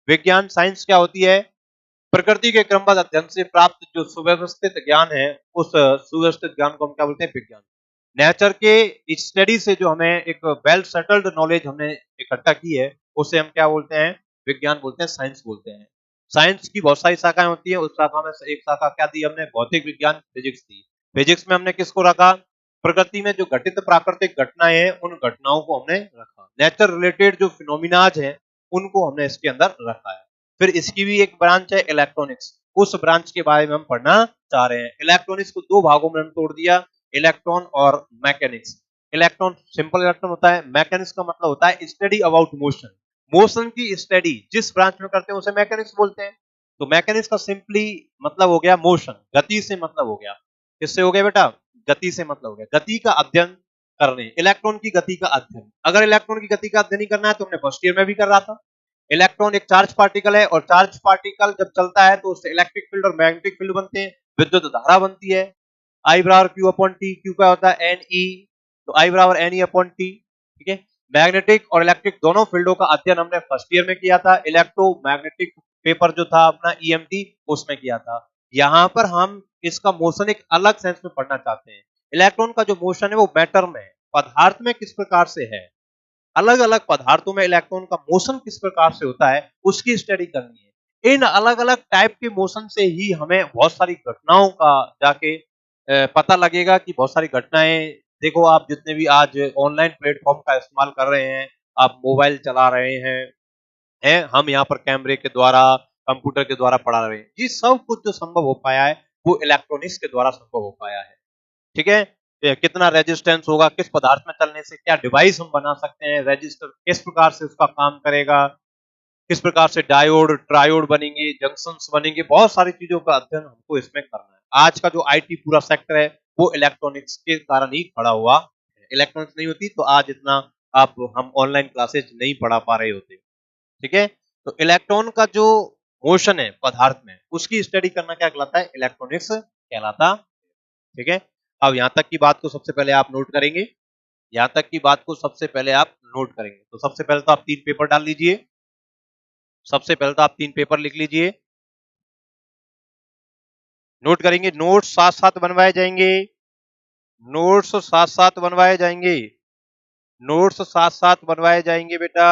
Speaker 1: विज्ञान साइंस क्या होती है? प्रकृति के क्रमबद्ध अध्ययन से प्राप्त जो सुव्यवस्थित ज्ञान है, उस सुव्यवस्थित ज्ञान को हम क्या बोलते हैं? विज्ञान। नेचर के स्टडी से जो हमें एक वेल सेटल्ड नॉलेज हमने इकट्ठा की है, उसे हम क्या बोलते हैं? विज्ञान बोलते हैं, साइंस बोलते हैं। साइंस की बहुत सारी शाखाएं होती है, उस शाखा में से एक शाखा क्या दी हमने? भौतिक विज्ञान, फिजिक्स दी। फिजिक्स में हमने किसको रखा? प्रकृति में जो घटित प्राकृतिक घटनाएं हैं उन घटनाओं को हमने रखा। नेचर रिलेटेड जो फिनोमिनाज हैं उनको हमने इसके अंदर रखा है। फिर इसकी भी एक ब्रांच है इलेक्ट्रॉनिक्स, उस ब्रांच के बारे में हम पढ़ना चाह रहे हैं। इलेक्ट्रॉनिक्स को 2 भागों में हम तोड़ दिया, इलेक्ट्रॉन और मैकेनिक्स। इलेक्ट्रॉन सिंपल इलेक्ट्रॉन होता है, मैकेनिक्स का मतलब होता है स्टडी अबाउट मोशन। मोशन की स्टडी जिस ब्रांच में करते हैं उसे मैकेनिक्स बोलते हैं। तो मैकेनिक्स का सिंपली मतलब हो गया मोशन, गति से मतलब हो गया। किससे हो गया बेटा? गति से मतलब हो गया, गति का अध्ययन करने, इलेक्ट्रॉन की गति का अध्ययन। अगर इलेक्ट्रॉन की गति का अध्ययन ही करना है तो हमने फर्स्ट ईयर में भी कर रहा था। इलेक्ट्रॉन एक चार्ज पार्टिकल है और चार्ज पार्टिकल जब चलता है तो उससे इलेक्ट्रिक फील्ड और मैग्नेटिक फील्ड बनते हैं, विद्युत धारा बनती है। आई बराबर क्यू अपॉन टी, क्यू का होता है एन ई, तो आई बराबर एन ई अपॉन टी। ठीक है। मैग्नेटिक और इलेक्ट्रिक दोनों फील्डों का अध्ययन हमने फर्स्ट ईयर में किया था। इलेक्ट्रोमैग्नेटिक पेपर जो था अपना ईएमटी, उसमें किया था। यहां पर हम इसका मोशन एक अलग सेंस में पढ़ना चाहते हैं। इलेक्ट्रॉन का जो मोशन है वो मैटर में, पदार्थ में किस प्रकार से है, अलग अलग पदार्थों में इलेक्ट्रॉन का मोशन किस प्रकार से होता है उसकी स्टडी करनी है। इन अलग अलग टाइप के मोशन से ही हमें बहुत सारी घटनाओं का जाके पता लगेगा कि बहुत सारी घटनाएं, देखो आप जितने भी आज ऑनलाइन प्लेटफॉर्म का इस्तेमाल कर रहे हैं, आप मोबाइल चला रहे हैं, हम यहाँ पर कैमरे के द्वारा, कंप्यूटर के द्वारा पढ़ा रहे हैं, ये सब कुछ जो संभव हो पाया है वो इलेक्ट्रॉनिक्स के द्वारा संभव हो पाया है। ठीक है। कितना रेजिस्टेंस होगा, किस पदार्थ में चलने से क्या डिवाइस हम बना सकते हैं, रेजिस्टर किस प्रकार से उसका काम करेगा, किस प्रकार से डायोड ट्रायोड बनेंगे, जंक्शंस बनेंगे, बहुत सारी चीजों का अध्ययन हमको इसमें करना है। आज का जो आईटी पूरा सेक्टर है वो इलेक्ट्रॉनिक्स के कारण ही खड़ा हुआ है। इलेक्ट्रॉनिक्स नहीं होती तो आज इतना आप हम ऑनलाइन क्लासेज नहीं पढ़ा पा रहे होते। ठीक है। तो इलेक्ट्रॉन का जो मोशन है पदार्थ में, उसकी स्टडी करना क्या कहलाता है? इलेक्ट्रॉनिक्स कहलाता। ठीक है। अब यहां तक की बात को सबसे पहले आप नोट करेंगे, यहां तक की बात को सबसे पहले आप नोट करेंगे। तो सबसे पहले तो आप 3 पेपर डाल लीजिए, सबसे पहले तो आप 3 पेपर लिख लीजिए, नोट करेंगे। नोट्स साथ साथ बनवाए जाएंगे, नोट्स साथ साथ बनवाए जाएंगे, नोट्स साथ साथ बनवाए जाएंगे बेटा।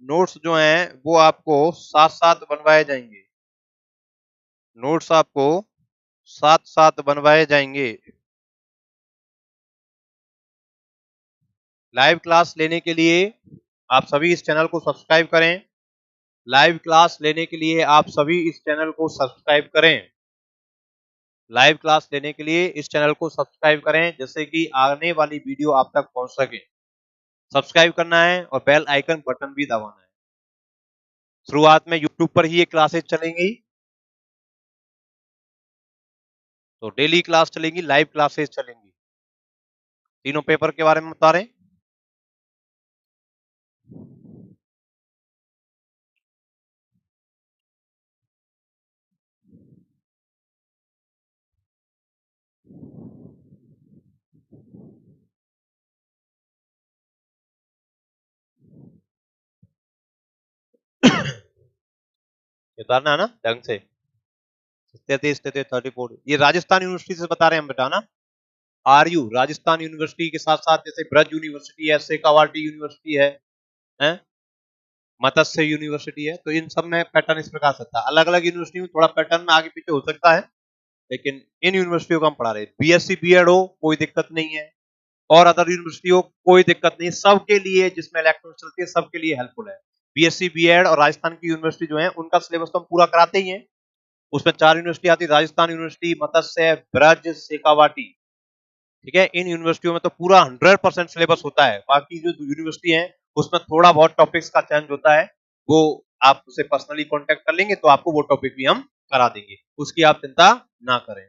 Speaker 1: नोट्स जो हैं वो आपको साथ साथ बनवाए जाएंगे, नोट्स आपको साथ साथ बनवाए जाएंगे। लाइव क्लास लेने के लिए आप सभी इस चैनल को सब्सक्राइब करें, लाइव क्लास लेने के लिए आप सभी इस चैनल को सब्सक्राइब करें, लाइव क्लास लेने के लिए इस चैनल को सब्सक्राइब करें जिससे कि आने वाली वीडियो आप तक पहुंच सके। सब्सक्राइब करना है और बेल आइकन बटन भी दबाना है। शुरुआत में यूट्यूब पर ही ये क्लासेस चलेंगी, तो डेली क्लास चलेंगी, लाइव क्लासेस चलेंगी। तीनों पेपर के बारे में बता रहे हैं। उतारना है ना ढंग से। 33, 34, ये राजस्थान यूनिवर्सिटी से बता रहे हैं हम बेटा ना। आरयू राजस्थान यूनिवर्सिटी के साथ साथ जैसे ब्रज यूनिवर्सिटी है, शेखावाटी यूनिवर्सिटी है, मत्स्य यूनिवर्सिटी है, तो इन सब में पैटर्न इस प्रकार से था। अलग अलग यूनिवर्सिटी में थोड़ा पैटर्न में आगे पीछे हो सकता है, लेकिन इन यूनिवर्सिटियों को हम पढ़ा रहे हैं। बीएससी बीएड हो कोई दिक्कत नहीं है, और अदर यूनिवर्सिटी हो कोई दिक्कत नहीं, सबके लिए जिसमें इलेक्ट्रॉनिक्स चलती है सबके लिए हेल्पफुल है। बीएससी बीएड और राजस्थान की यूनिवर्सिटी जो है उनका सिलेबस तो हम पूरा कराते ही हैं। उसमें 4 यूनिवर्सिटी आती है, राजस्थान यूनिवर्सिटी, मत्स्य, ब्रज, शेखावाटी। ठीक है, इन यूनिवर्सिटियों में तो पूरा 100% सिलेबस होता है। बाकी जो यूनिवर्सिटी है उसमें थोड़ा बहुत टॉपिक्स का चेंज होता है, वो आप उसे पर्सनली कांटेक्ट कर लेंगे तो आपको वो टॉपिक भी हम करा देंगे, उसकी आप चिंता ना करें।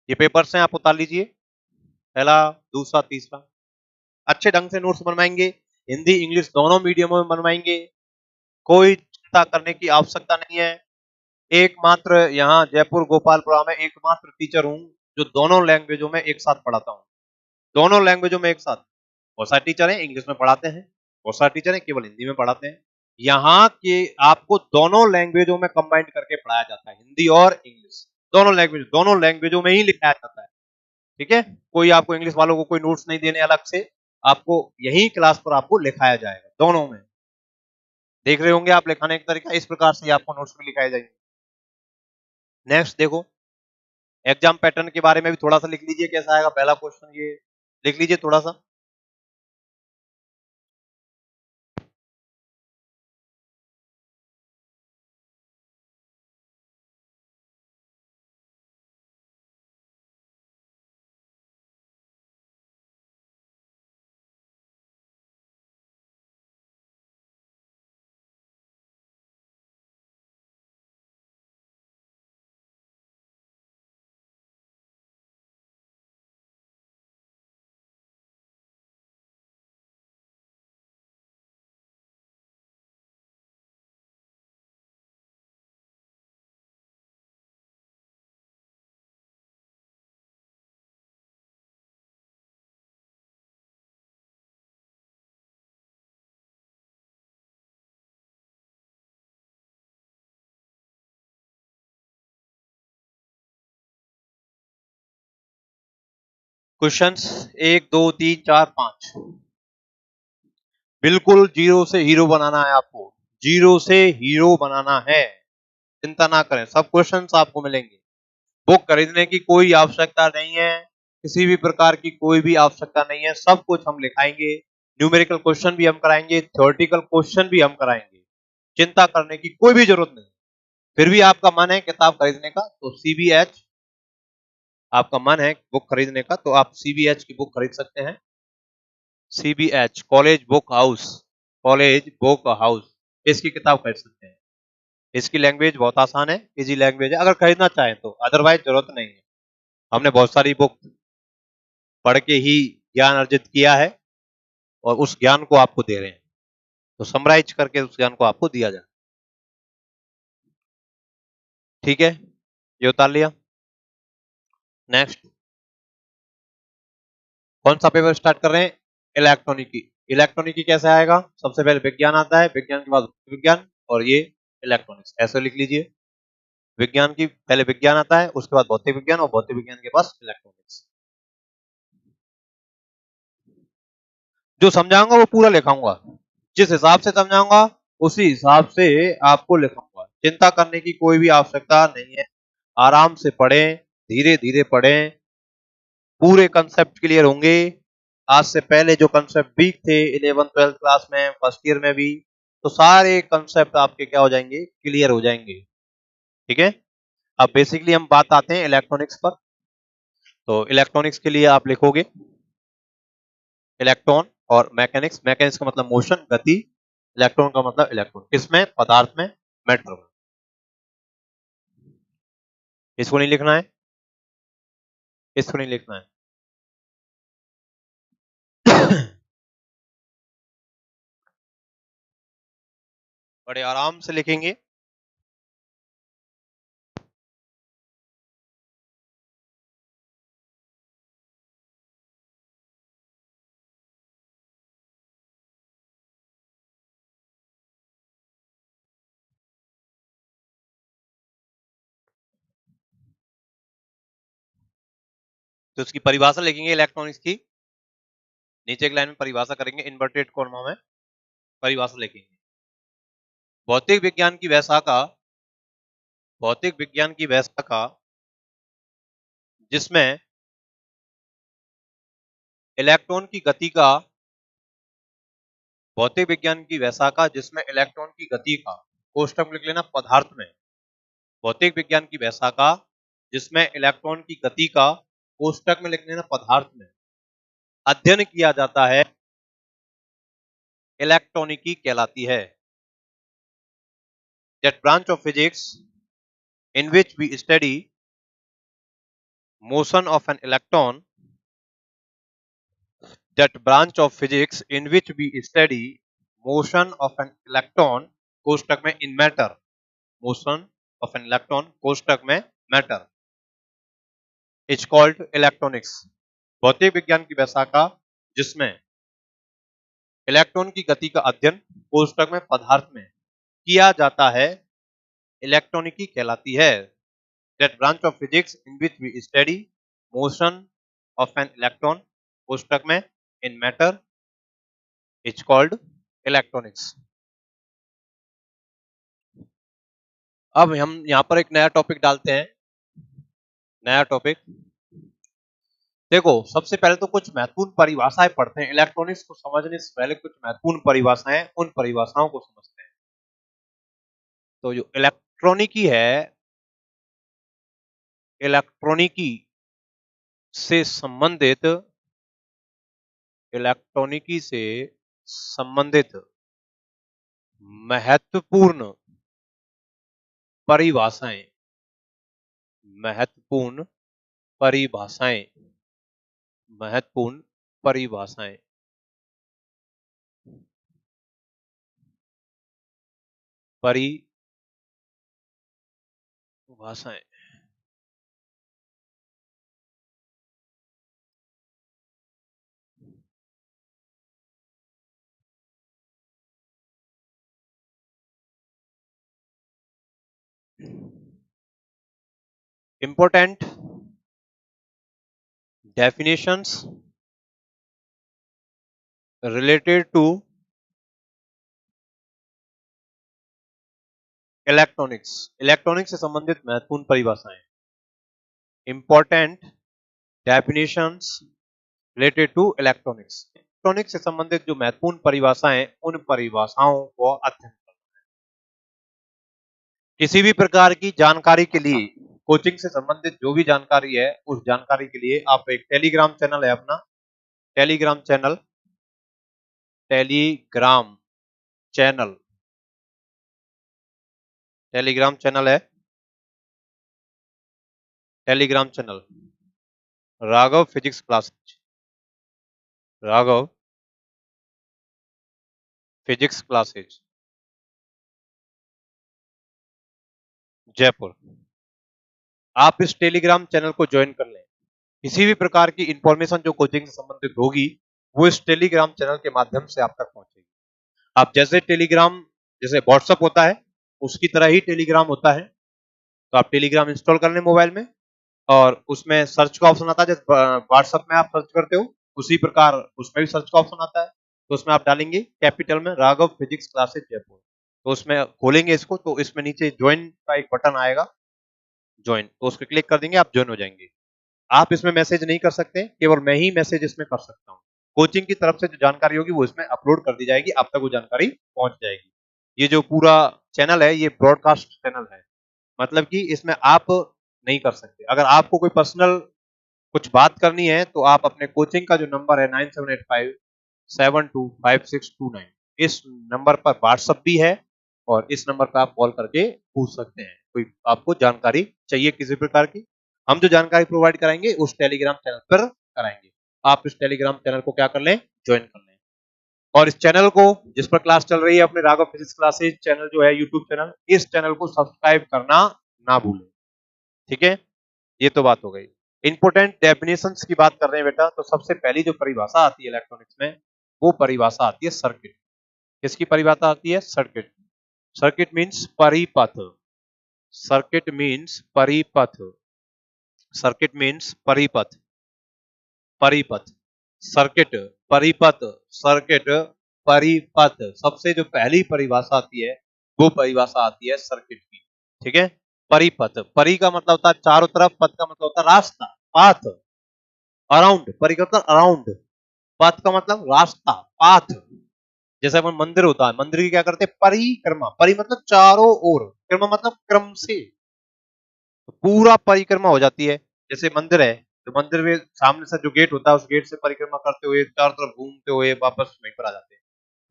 Speaker 1: ये पेपर्स हैं, आप उतार लीजिए, पहला, दूसरा, तीसरा। अच्छे ढंग से नोट्स बनवाएंगे, हिंदी इंग्लिश दोनों मीडियमों में बनवाएंगे, कोई चिंता करने की आवश्यकता नहीं है। एकमात्र यहाँ जयपुर गोपालपुरा में एकमात्र टीचर हूँ जो दोनों लैंग्वेजों में एक साथ पढ़ाता हूँ, दोनों लैंग्वेजों में एक साथ। बहुत सारे टीचर हैं इंग्लिश में पढ़ाते हैं, बहुत सारे टीचर हैं केवल हिंदी में पढ़ाते हैं। यहाँ के आपको दोनों लैंग्वेजों में कंबाइंड करके पढ़ाया जाता है, हिंदी और इंग्लिश, दोनों लैंग्वेजों में ही लिखाया जाता है। ठीक है, कोई आपको इंग्लिश वालों को कोई नोट्स नहीं देने अलग से, आपको यही क्लास पर आपको लिखाया जाएगा दोनों में। देख रहे होंगे आप लिखाने का तरीका, इस प्रकार से आपको नोट्स में लिखाए जाएंगे। नेक्स्ट देखो, एग्जाम पैटर्न के बारे में भी थोड़ा सा लिख लीजिए, कैसा आएगा पहला क्वेश्चन, ये लिख लीजिए थोड़ा सा। क्वेश्चंस 1 2 3 4 5, बिल्कुल जीरो से हीरो बनाना है आपको, जीरो से हीरो बनाना है, चिंता ना करें, सब क्वेश्चंस आपको मिलेंगे। बुक खरीदने की कोई आवश्यकता नहीं है, किसी भी प्रकार की कोई भी आवश्यकता नहीं है, सब कुछ हम लिखाएंगे। न्यूमेरिकल क्वेश्चन भी हम कराएंगे, थ्योरेटिकल क्वेश्चन भी हम कराएंगे, चिंता करने की कोई भी जरूरत नहीं। फिर भी आपका मन है किताब खरीदने का तो सीबीएच, आपका मन है बुक खरीदने का तो आप सीबीएच की बुक खरीद सकते हैं। CBH college book house, college book house, इसकी किताब खरीद सकते हैं। इसकी लैंग्वेज बहुत आसान है, इजी लैंग्वेज है, अगर खरीदना चाहें तो, अदरवाइज जरूरत नहीं है। हमने बहुत सारी बुक पढ़ के ही ज्ञान अर्जित किया है और उस ज्ञान को आपको दे रहे हैं, तो समराइज करके उस ज्ञान को आपको दिया जाए। ठीक है, ये उतार लिया। नेक्स्ट, कौन सा पेपर स्टार्ट कर रहे हैं? इलेक्ट्रॉनिकी। इलेक्ट्रॉनिकी कैसे आएगा? सबसे पहले विज्ञान आता है, विज्ञान के बाद विज्ञान, और ये इलेक्ट्रॉनिक्स, ऐसे लिख लीजिए। विज्ञान की पहले विज्ञान आता है, उसके बाद भौतिक विज्ञान, और भौतिक विज्ञान के पास इलेक्ट्रॉनिक्स। जो समझाऊंगा वो पूरा लिखाऊंगा, जिस हिसाब से समझाऊंगा उसी हिसाब से आपको लिखाऊंगा, चिंता करने की कोई भी आवश्यकता नहीं है। आराम से पढ़ें, धीरे धीरे पढ़ें, पूरे कंसेप्ट क्लियर होंगे। आज से पहले जो कंसेप्ट वीक थे 11th 12th क्लास में, फर्स्ट ईयर में भी, तो सारे कंसेप्ट आपके क्या हो जाएंगे? क्लियर हो जाएंगे। ठीक है, अब बेसिकली हम बात आते हैं इलेक्ट्रॉनिक्स पर। तो इलेक्ट्रॉनिक्स के लिए आप लिखोगे इलेक्ट्रॉन और मैकेनिक्स, मैकेनिक्स का मतलब मोशन, गति, इलेक्ट्रॉन का मतलब इलेक्ट्रॉन, किसमें? पदार्थ में, मैटर में। इसको नहीं लिखना है, इसको नहीं लिखना है। बड़े आराम से लिखेंगे। तो उसकी परिभाषा लिखेंगे इलेक्ट्रॉनिक्स की, नीचे की लाइन में परिभाषा करेंगे, इन्वर्टेड कॉमा में परिभाषा लिखेंगे। भौतिक विज्ञान की वैशाखा जिसमें इलेक्ट्रॉन की गति का भौतिक विज्ञान की वैशाखा जिसमें इलेक्ट्रॉन की गति का कोष्टक लिख लेना पदार्थ में, भौतिक विज्ञान की वैशाखा जिसमें इलेक्ट्रॉन की गति का कोष्टक में लिख लेना पदार्थ में अध्ययन किया जाता है, इलेक्ट्रॉनिकी कहलाती है। That branch of physics in which we study motion of an electron, that branch of physics in which we study motion of an electron कोष्टक में in matter, motion of an electron कोष्टक में matter is called electronics। भौतिक विज्ञान की वैशाखा जिसमें electron की गति का अध्ययन कोष्टक में पदार्थ में किया जाता है, इलेक्ट्रॉनिकी कहलाती है। That branch of physics in which we study motion of an electron कोष्टक में in matter is called electronics। अब हम यहां पर एक नया टॉपिक डालते हैं। नया टॉपिक देखो, सबसे पहले तो कुछ महत्वपूर्ण परिभाषाएं पढ़ते हैं। इलेक्ट्रॉनिक्स को समझने से पहले कुछ महत्वपूर्ण परिभाषाएं, उन परिभाषाओं को समझते हैं। तो जो इलेक्ट्रॉनिकी है, इलेक्ट्रॉनिकी से संबंधित महत्वपूर्ण परिभाषाएं, महत्वपूर्ण परिभाषाएं, महत्वपूर्ण परिभाषाएं, परिभाषाएं। Important definitions related to electronics, electronics से संबंधित महत्वपूर्ण परिभाषाएं। Important definitions related to electronics, electronics से संबंधित जो महत्वपूर्ण परिभाषाएं, उन परिभाषाओं को अध्ययन करना है। किसी भी प्रकार की जानकारी के लिए, कोचिंग से संबंधित जो भी जानकारी है, उस जानकारी के लिए आप एक टेलीग्राम चैनल है अपना, टेलीग्राम चैनल है, Telegram channel Raghav physics classes, Raghav physics classes Jaipur. आप इस टेलीग्राम चैनल को ज्वाइन कर लें। किसी भी प्रकार की इंफॉर्मेशन जो कोचिंग से संबंधित होगी, वो इस टेलीग्राम चैनल के माध्यम से आप तक पहुंचेगी। आप जैसे टेलीग्राम, जैसे व्हाट्सएप होता है, उसकी तरह ही टेलीग्राम होता है। तो आप टेलीग्राम इंस्टॉल कर लें मोबाइल में, और उसमें सर्च का ऑप्शन आता है। जैसे व्हाट्सएप में आप सर्च करते हो, उसी प्रकार उसमें भी सर्च का ऑप्शन आता है। तो उसमें आप डालेंगे कैपिटल में राघव फिजिक्स क्लासेज जयपुर, तो उसमें खोलेंगे इसको, तो इसमें नीचे ज्वाइन का एक बटन आएगा, ज्वाइन, तो उस पर क्लिक कर देंगे, आप ज्वाइन हो जाएंगे। आप इसमें मैसेज नहीं कर सकते, केवल मैं ही मैसेज इसमें कर सकता हूँ। कोचिंग की तरफ से जो जानकारी होगी वो इसमें अपलोड कर दी जाएगी, आप तक वो जानकारी पहुंच जाएगी। ये जो पूरा चैनल है, ये ब्रॉडकास्ट चैनल है, मतलब कि इसमें आप नहीं कर सकते। अगर आपको कोई पर्सनल कुछ बात करनी है, तो आप अपने कोचिंग का जो नंबर है 9785725629, इस नंबर पर व्हाट्सएप भी है, और इस नंबर पर आप कॉल करके पूछ सकते हैं, कोई आपको जानकारी चाहिए किसी प्रकार की। हम जो जानकारी प्रोवाइड कराएंगे उस टेलीग्राम चैनल पर कराएंगे। आप इस टेलीग्राम चैनल को क्या कर लें, ज्वाइन कर लें। और इस चैनल को, जिस पर क्लास चल रही है अपने राघव फिजिक्स क्लासेज चैनल जो है यूट्यूब चैनल, इस चैनल को सब्सक्राइब करना ना भूलें। ठीक है, ये तो बात हो गई। इंपोर्टेंट डेफिनेशंस की बात कर रहे हैं बेटा, तो सबसे पहली जो परिभाषा आती है इलेक्ट्रॉनिक्स में, वो परिभाषा आती है सर्किट। किसकी परिभाषा आती है? सर्किट। सर्किट मीन्स परिपथ, सर्किट मीन्स परिपथ, सर्किट मीन्स परिपथ। परिपथ, सर्किट, परिपथ, सर्किट, परिपथ। सबसे जो पहली परिभाषा आती है वो परिभाषा आती है सर्किट की। ठीक है, परिपथ, परि का मतलब होता है चारों तरफ, पथ का मतलब होता है रास्ता, पाथ, अराउंड, परि का मतलब अराउंड, पथ का मतलब रास्ता, पाथ। जैसे अपन मंदिर होता है, मंदिर की क्या करते हैं, परिक्रमा, परि मतलब चारों ओर, क्रम मतलब क्रम से, तो पूरा परिक्रमा हो जाती है। जैसे मंदिर है तो मंदिर में सामने से जो गेट होता है उस गेट से परिक्रमा करते हुए चारों तरफ घूमते हुए वापस वहीं पर आ जाते हैं,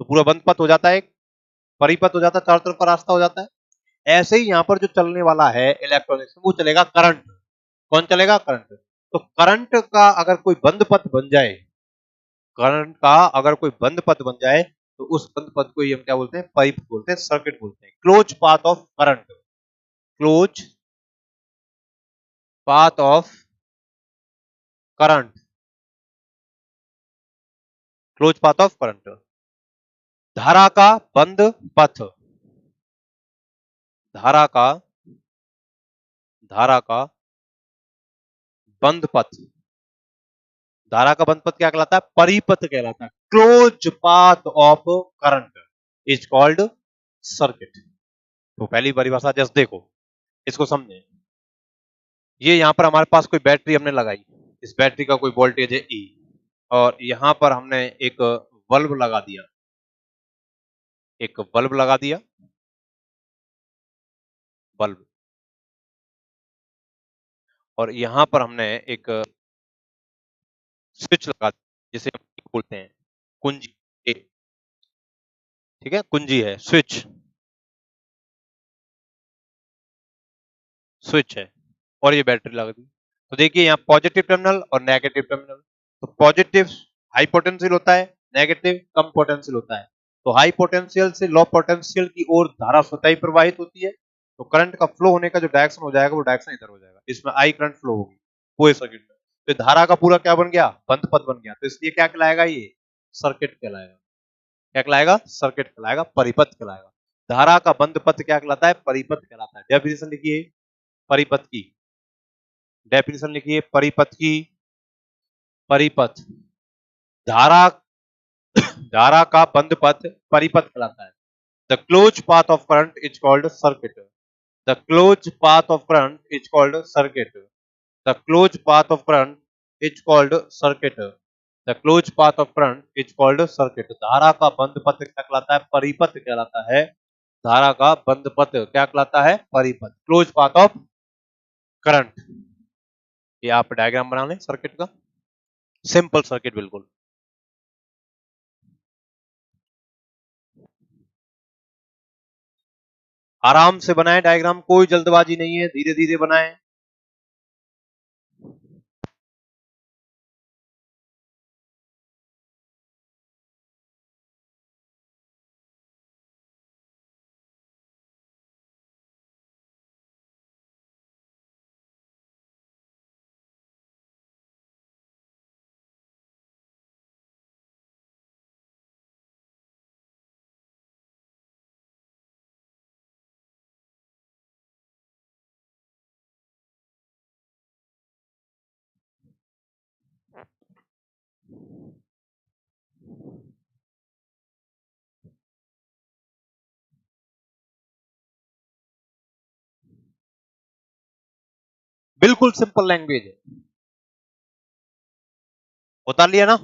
Speaker 1: तो पूरा बंद पथ हो जाता है, परिपथ हो जाता है, चारों तरफ का रास्ता हो जाता है। ऐसे ही यहाँ पर जो चलने वाला है इलेक्ट्रॉनिक्स वो चलेगा करंट। कौन चलेगा, करंट। तो करंट का अगर कोई बंद पथ बन जाए, करंट का अगर कोई बंद पथ बन जाए तो उस बंद पथ को हम क्या बोलते हैं, पाइप बोलते हैं, सर्किट बोलते हैं। Close path of current, close path of current, close path of current. धारा का बंद पथ, धारा का, धारा का बंद पथ, धारा का बंद पथ क्या कहलाता है, परिपथ कहलाता है। Close path of current is called circuit. तो पहली परिभाषा जस्ट देखो, इसको समझे। ये यहां पर हमारे पास कोई बैटरी हमने लगाई, इस बैटरी का कोई वोल्टेज है E, और यहां पर हमने एक बल्ब लगा दिया, एक बल्ब लगा दिया, बल्ब, और यहां पर हमने एक स्विच लगा दिया, जिसे हम बोलते हैं कुंजी, ठीक है, कुंजी है, स्विच, स्विच है, और ये बैटरी लगा दी। तो देखिए यहाँ पॉजिटिव टर्मिनल और नेगेटिव टर्मिनल। तो पॉजिटिव हाई पोटेंशियल होता है, नेगेटिव कम पोटेंशियल होता है। तो हाई पोटेंशियल से लो पोटेंशियल की ओर धारा स्वतः ही प्रवाहित होती है, तो करंट का फ्लो होने का जो डायरेक्शन हो जाएगा वो डायरेक्शन इधर हो जाएगा, इसमें आई करंट फ्लो होगी पूरे सर्किट में। तो धारा का पूरा क्या बन गया, बंद पथ बन गया, तो इसलिए क्या कहलाएगा, ये सर्किट कहलाएगा। क्या कहलाएगा, सर्किट कहलाएगा, परिपथ कहलाएगा। धारा का बंद पथ क्या कहलाता है, परिपथ कहलाता है। डेफिनेशन लिखिए परिपथ की, डेफिनेशन लिखिए परिपथ की, परिपथ, धारा, धारा का बंद पथ परिपथ कहलाता है। The close path of current is called circuit, the close path of current is called circuit, the close path of current is called circuit, the close path of current is called circuit. धारा का बंद पथ क्या कहलाता है, परिपथ कहलाता है। धारा का बंद पथ क्या कहलाता है, परिपथ, क्लोज पाथ ऑफ करंट। ये आप डायग्राम बना लें सर्किट का, सिंपल सर्किट बिल्कुल। आराम से बनाएं डायग्राम, कोई जल्दबाजी नहीं है, धीरे धीरे बनाएं। बिल्कुल सिंपल लैंग्वेज है, उतार लिया ना।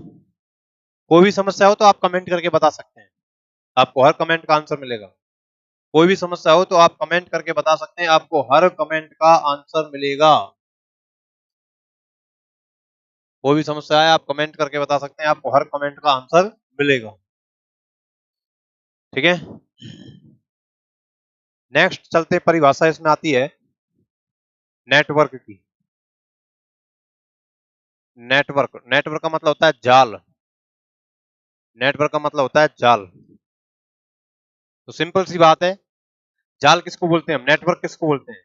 Speaker 1: कोई भी समस्या हो तो आप कमेंट करके बता सकते हैं, आपको हर कमेंट का आंसर मिलेगा। कोई भी समस्या हो तो आप कमेंट करके बता सकते हैं, आपको हर कमेंट का आंसर मिलेगा। कोई भी समस्या है आप कमेंट करके बता सकते हैं, आपको हर कमेंट का आंसर मिलेगा। ठीक है, नेक्स्ट चलते, परिभाषा इसमें आती है नेटवर्क की। नेटवर्क, नेटवर्क का मतलब होता है जाल, नेटवर्क का मतलब होता है जाल। तो सिंपल सी बात है, जाल किसको बोलते हैं हम, नेटवर्क किसको बोलते हैं,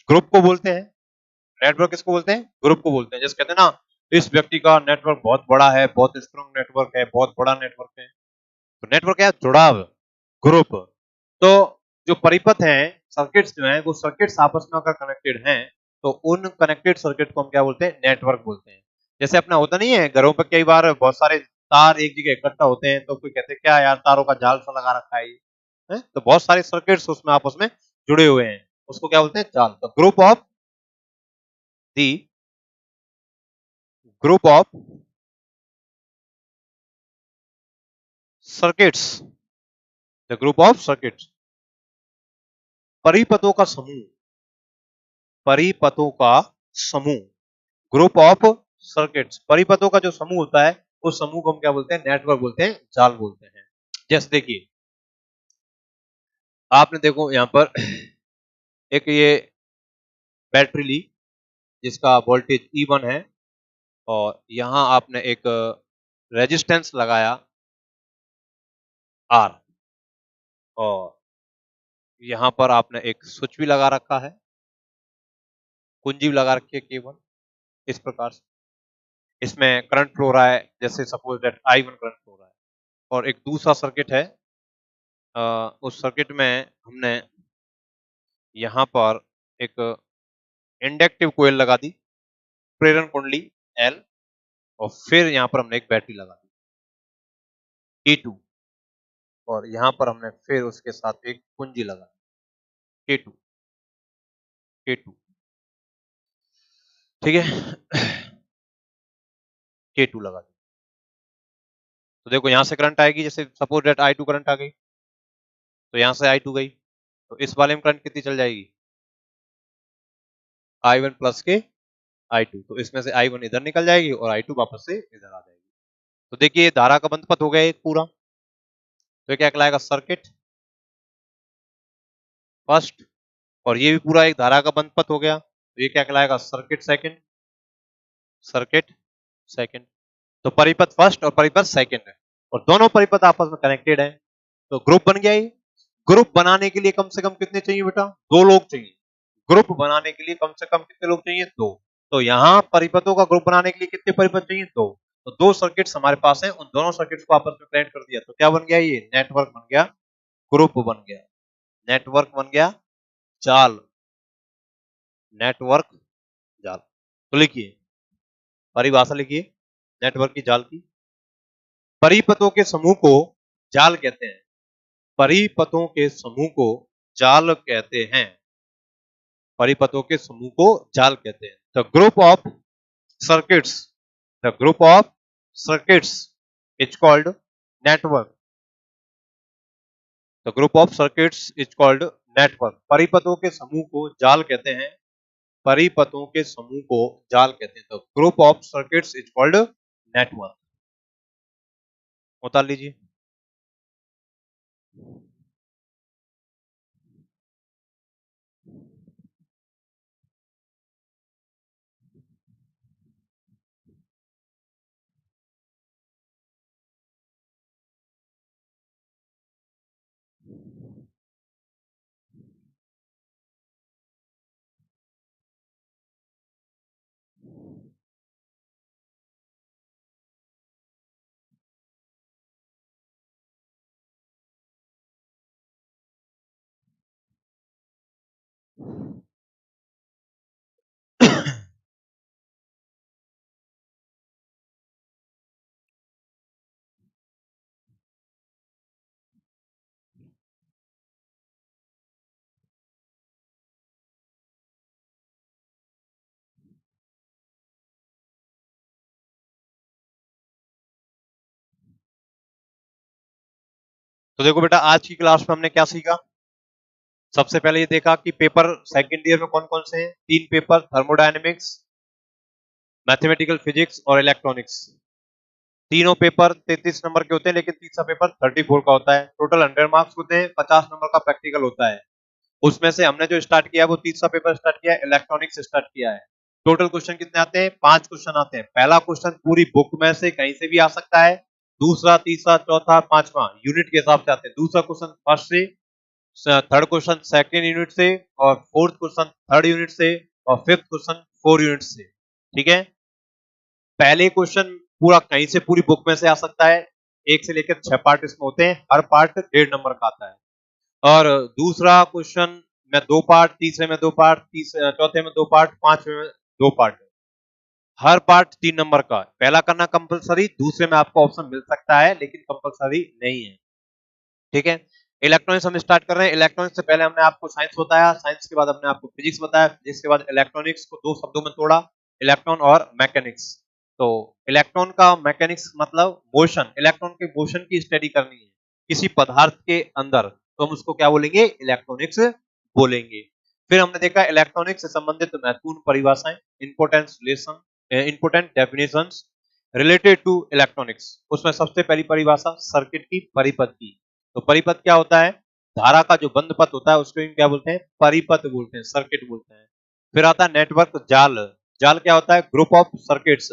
Speaker 1: ग्रुप को बोलते हैं। नेटवर्क किसको बोलते हैं, ग्रुप को बोलते हैं। जैसे कहते हैं ना, इस व्यक्ति का नेटवर्क बहुत बड़ा है, बहुत स्ट्रॉन्ग नेटवर्क है, बहुत बड़ा नेटवर्क है। तो नेटवर्क है जुड़ाव, ग्रुप। तो जो परिपथ हैं, सर्किट्स जो हैं, वो सर्किट्स आपस में अगर कनेक्टेड हैं तो उन कनेक्टेड सर्किट को हम क्या बोलते हैं, नेटवर्क बोलते हैं। जैसे अपना होता नहीं है घरों पर, कई बार बहुत सारे तार एक जगह इकट्ठा होते हैं तो कोई कहते हैं क्या यार तारों का जाल सा लगा रखा है ये, है? तो बहुत सारे सर्किट्स उसमें आपस में जुड़े हुए हैं, उसको क्या बोलते हैं, जाल। तो दी group of circuits the group of circuits, परिपथों का समूह, परिपथों का समूह, ग्रुप ऑफ सर्किट्स, परिपथों का जो समूह होता है उस समूह को हम क्या बोलते हैं, नेटवर्क बोलते हैं, जाल बोलते हैं। जैसे देखिए आपने देखो यहां पर एक ये बैटरी ली जिसका वोल्टेज E1 है, और यहां आपने एक रेजिस्टेंस लगाया R, और यहां पर आपने एक स्विच भी लगा रखा है, कुंजी भी लगा रखी है केवल इस प्रकार से। इसमें करंट फ्लो रहा है, जैसे suppose that I1 current flow रहा है। और एक दूसरा सर्किट है, उस सर्किट में हमने यहां पर एक इंडक्टिव कोयल लगा दी, प्रेरण कुंडली L, और फिर यहां पर हमने एक बैटरी लगा दी E2, और यहां पर हमने फिर उसके साथ एक कुंजी लगा दी K2, K2, ठीक है। K2 लगा दी, तो देखो यहां से करंट आएगी, जैसे सपोज दैट I2 करंट आ गई, तो यहां से I2 गई, तो इस वाले में करंट कितनी चल जाएगी, I1 प्लस के I2, तो इसमें से I1 इधर निकल जाएगी और I2 वापस से इधर आ जाएगी। तो देखिए ये धारा का बंध पथ हो गया एक पूरा, तो क्या कहलाएगा, सर्किट फर्स्ट, और ये भी पूरा एक धारा का बंध पथ हो गया, तो ये क्या कहलाएगा, सर्किट सेकंड, सर्किट सेकंड। तो परिपथ फर्स्ट और परिपथ सेकंड है, और दोनों परिपथ आपस में कनेक्टेड है, तो ग्रुप बन गया। ये ग्रुप बनाने के लिए कम से कम कितने चाहिए बेटा, दो लोग चाहिए। ग्रुप बनाने के लिए कम से कम कितने लोग चाहिए, दो। तो यहां परिपथों का ग्रुप बनाने के लिए कितने परिपथ चाहिए, दो। तो दो सर्किट्स हमारे पास हैं, उन दोनों सर्किट्स को आपस में कनेक्ट कर दिया, तो क्या बन गया, ये नेटवर्क बन गया, ग्रुप बन गया, नेटवर्क बन गया, जाल, नेटवर्क, जाल। तो लिखिए परिभाषा, लिखिए नेटवर्क की, जाल की। परिपथों के समूह को जाल कहते हैं, परिपथों के समूह को जाल कहते हैं, परिपथों के समूह को जाल कहते हैं। The group of circuits, the group of circuits is called network, the group of circuits is called network. परिपथों के समूह को जाल कहते हैं, परिपथों के समूह को जाल कहते हैं, the group of circuits is called network. उतार लीजिए। तो देखो बेटा आज की क्लास में हमने क्या सीखा। सबसे पहले ये देखा कि पेपर सेकंड ईयर में कौन कौन से हैं, तीन पेपर, थर्मोडायनेमिक्स, मैथमेटिकल फिजिक्स और इलेक्ट्रॉनिक्स। तीनों पेपर 33 नंबर के होते हैं, लेकिन तीसरा पेपर 34 का होता है। टोटल 100 मार्क्स होते हैं, 50 नंबर का प्रैक्टिकल होता है। उसमें से हमने जो स्टार्ट किया वो तीसरा पेपर स्टार्ट किया है, इलेक्ट्रॉनिक्स स्टार्ट किया है। टोटल क्वेश्चन कितने आते हैं, 5 क्वेश्चन आते हैं। पहला क्वेश्चन पूरी बुक में से कहीं से भी आ सकता है, दूसरा, तीसरा, चौथा, पांचवा यूनिट के हिसाब से आते हैं। दूसरा क्वेश्चन फर्स्ट से, थर्ड क्वेश्चन सेकंड यूनिट से, और फोर्थ क्वेश्चन थर्ड यूनिट से, और फिफ्थ क्वेश्चन 4 यूनिट से। ठीक है, पहले क्वेश्चन पूरा कहीं से पूरी बुक में से आ सकता है, 1 से लेकर 6 पार्ट इसमें होते हैं, हर पार्ट 1.5 नंबर का आता है। और दूसरा क्वेश्चन में 2 पार्ट, तीसरे में 2 पार्ट, चौथे में 2 पार्ट, पांचवे में 2 पार्ट। हर पार्ट 3 नंबर का, पहला करना कंपलसरी, दूसरे में आपको ऑप्शन मिल सकता है लेकिन कंपलसरी नहीं है। ठीक है, इलेक्ट्रॉनिक्स हम स्टार्ट कर रहे हैं। इलेक्ट्रॉनिक्स से पहले हमने आपको साइंस बताया, साइंस के बाद हमने आपको फिजिक्स बताया, फिजिक्स के बाद इलेक्ट्रॉनिक्स को दो शब्दों में तोड़ा, इलेक्ट्रॉन और मैकेनिक्स। तो इलेक्ट्रॉन का मैकेनिक्स मतलब मोशन, इलेक्ट्रॉन के मोशन की स्टडी करनी है किसी पदार्थ के अंदर, तो हम उसको क्या बोलेंगे, इलेक्ट्रॉनिक्स बोलेंगे। फिर हमने देखा इलेक्ट्रॉनिक्स से संबंधित महत्वपूर्ण परिभाषाएं, important definitions related to electronics. उसमें सबसे पहली परिभाषा सर्किट की, परिपथ की। तो परिपथ क्या होता है, धारा का जो बंद पथ होता है उसको क्या बोलते हैं, परिपथ बोलते हैं, सर्किट बोलते हैं। फिर आता है नेटवर्क जाल, जाल क्या होता है, ग्रुप ऑफ सर्किट्स।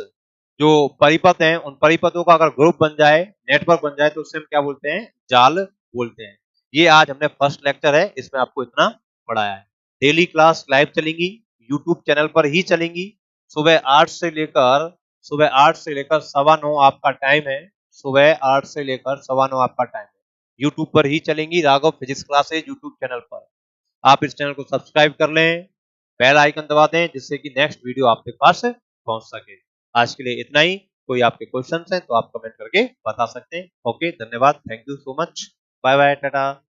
Speaker 1: जो परिपथ हैं उन परिपथों का अगर ग्रुप बन जाए, नेटवर्क बन जाए, तो उससे हम क्या बोलते हैं, जाल बोलते हैं। ये आज हमने फर्स्ट लेक्चर है, इसमें आपको इतना पढ़ाया है। डेली क्लास लाइव चलेंगी, यूट्यूब चैनल पर ही चलेंगी। सुबह 8 से लेकर 9:15 आपका टाइम है। सुबह 8 से लेकर 9:15 आपका टाइम है। यूट्यूब पर ही चलेंगी, Raghav physics classes YouTube channel पर। आप इस चैनल को सब्सक्राइब कर लें, बेल आइकन दबा दें, जिससे कि नेक्स्ट वीडियो आपके पास पहुंच सके। आज के लिए इतना ही। कोई आपके क्वेश्चंस हैं तो आप कमेंट करके बता सकते हैं। ओके, धन्यवाद, thank you so much, bye bye, Tata.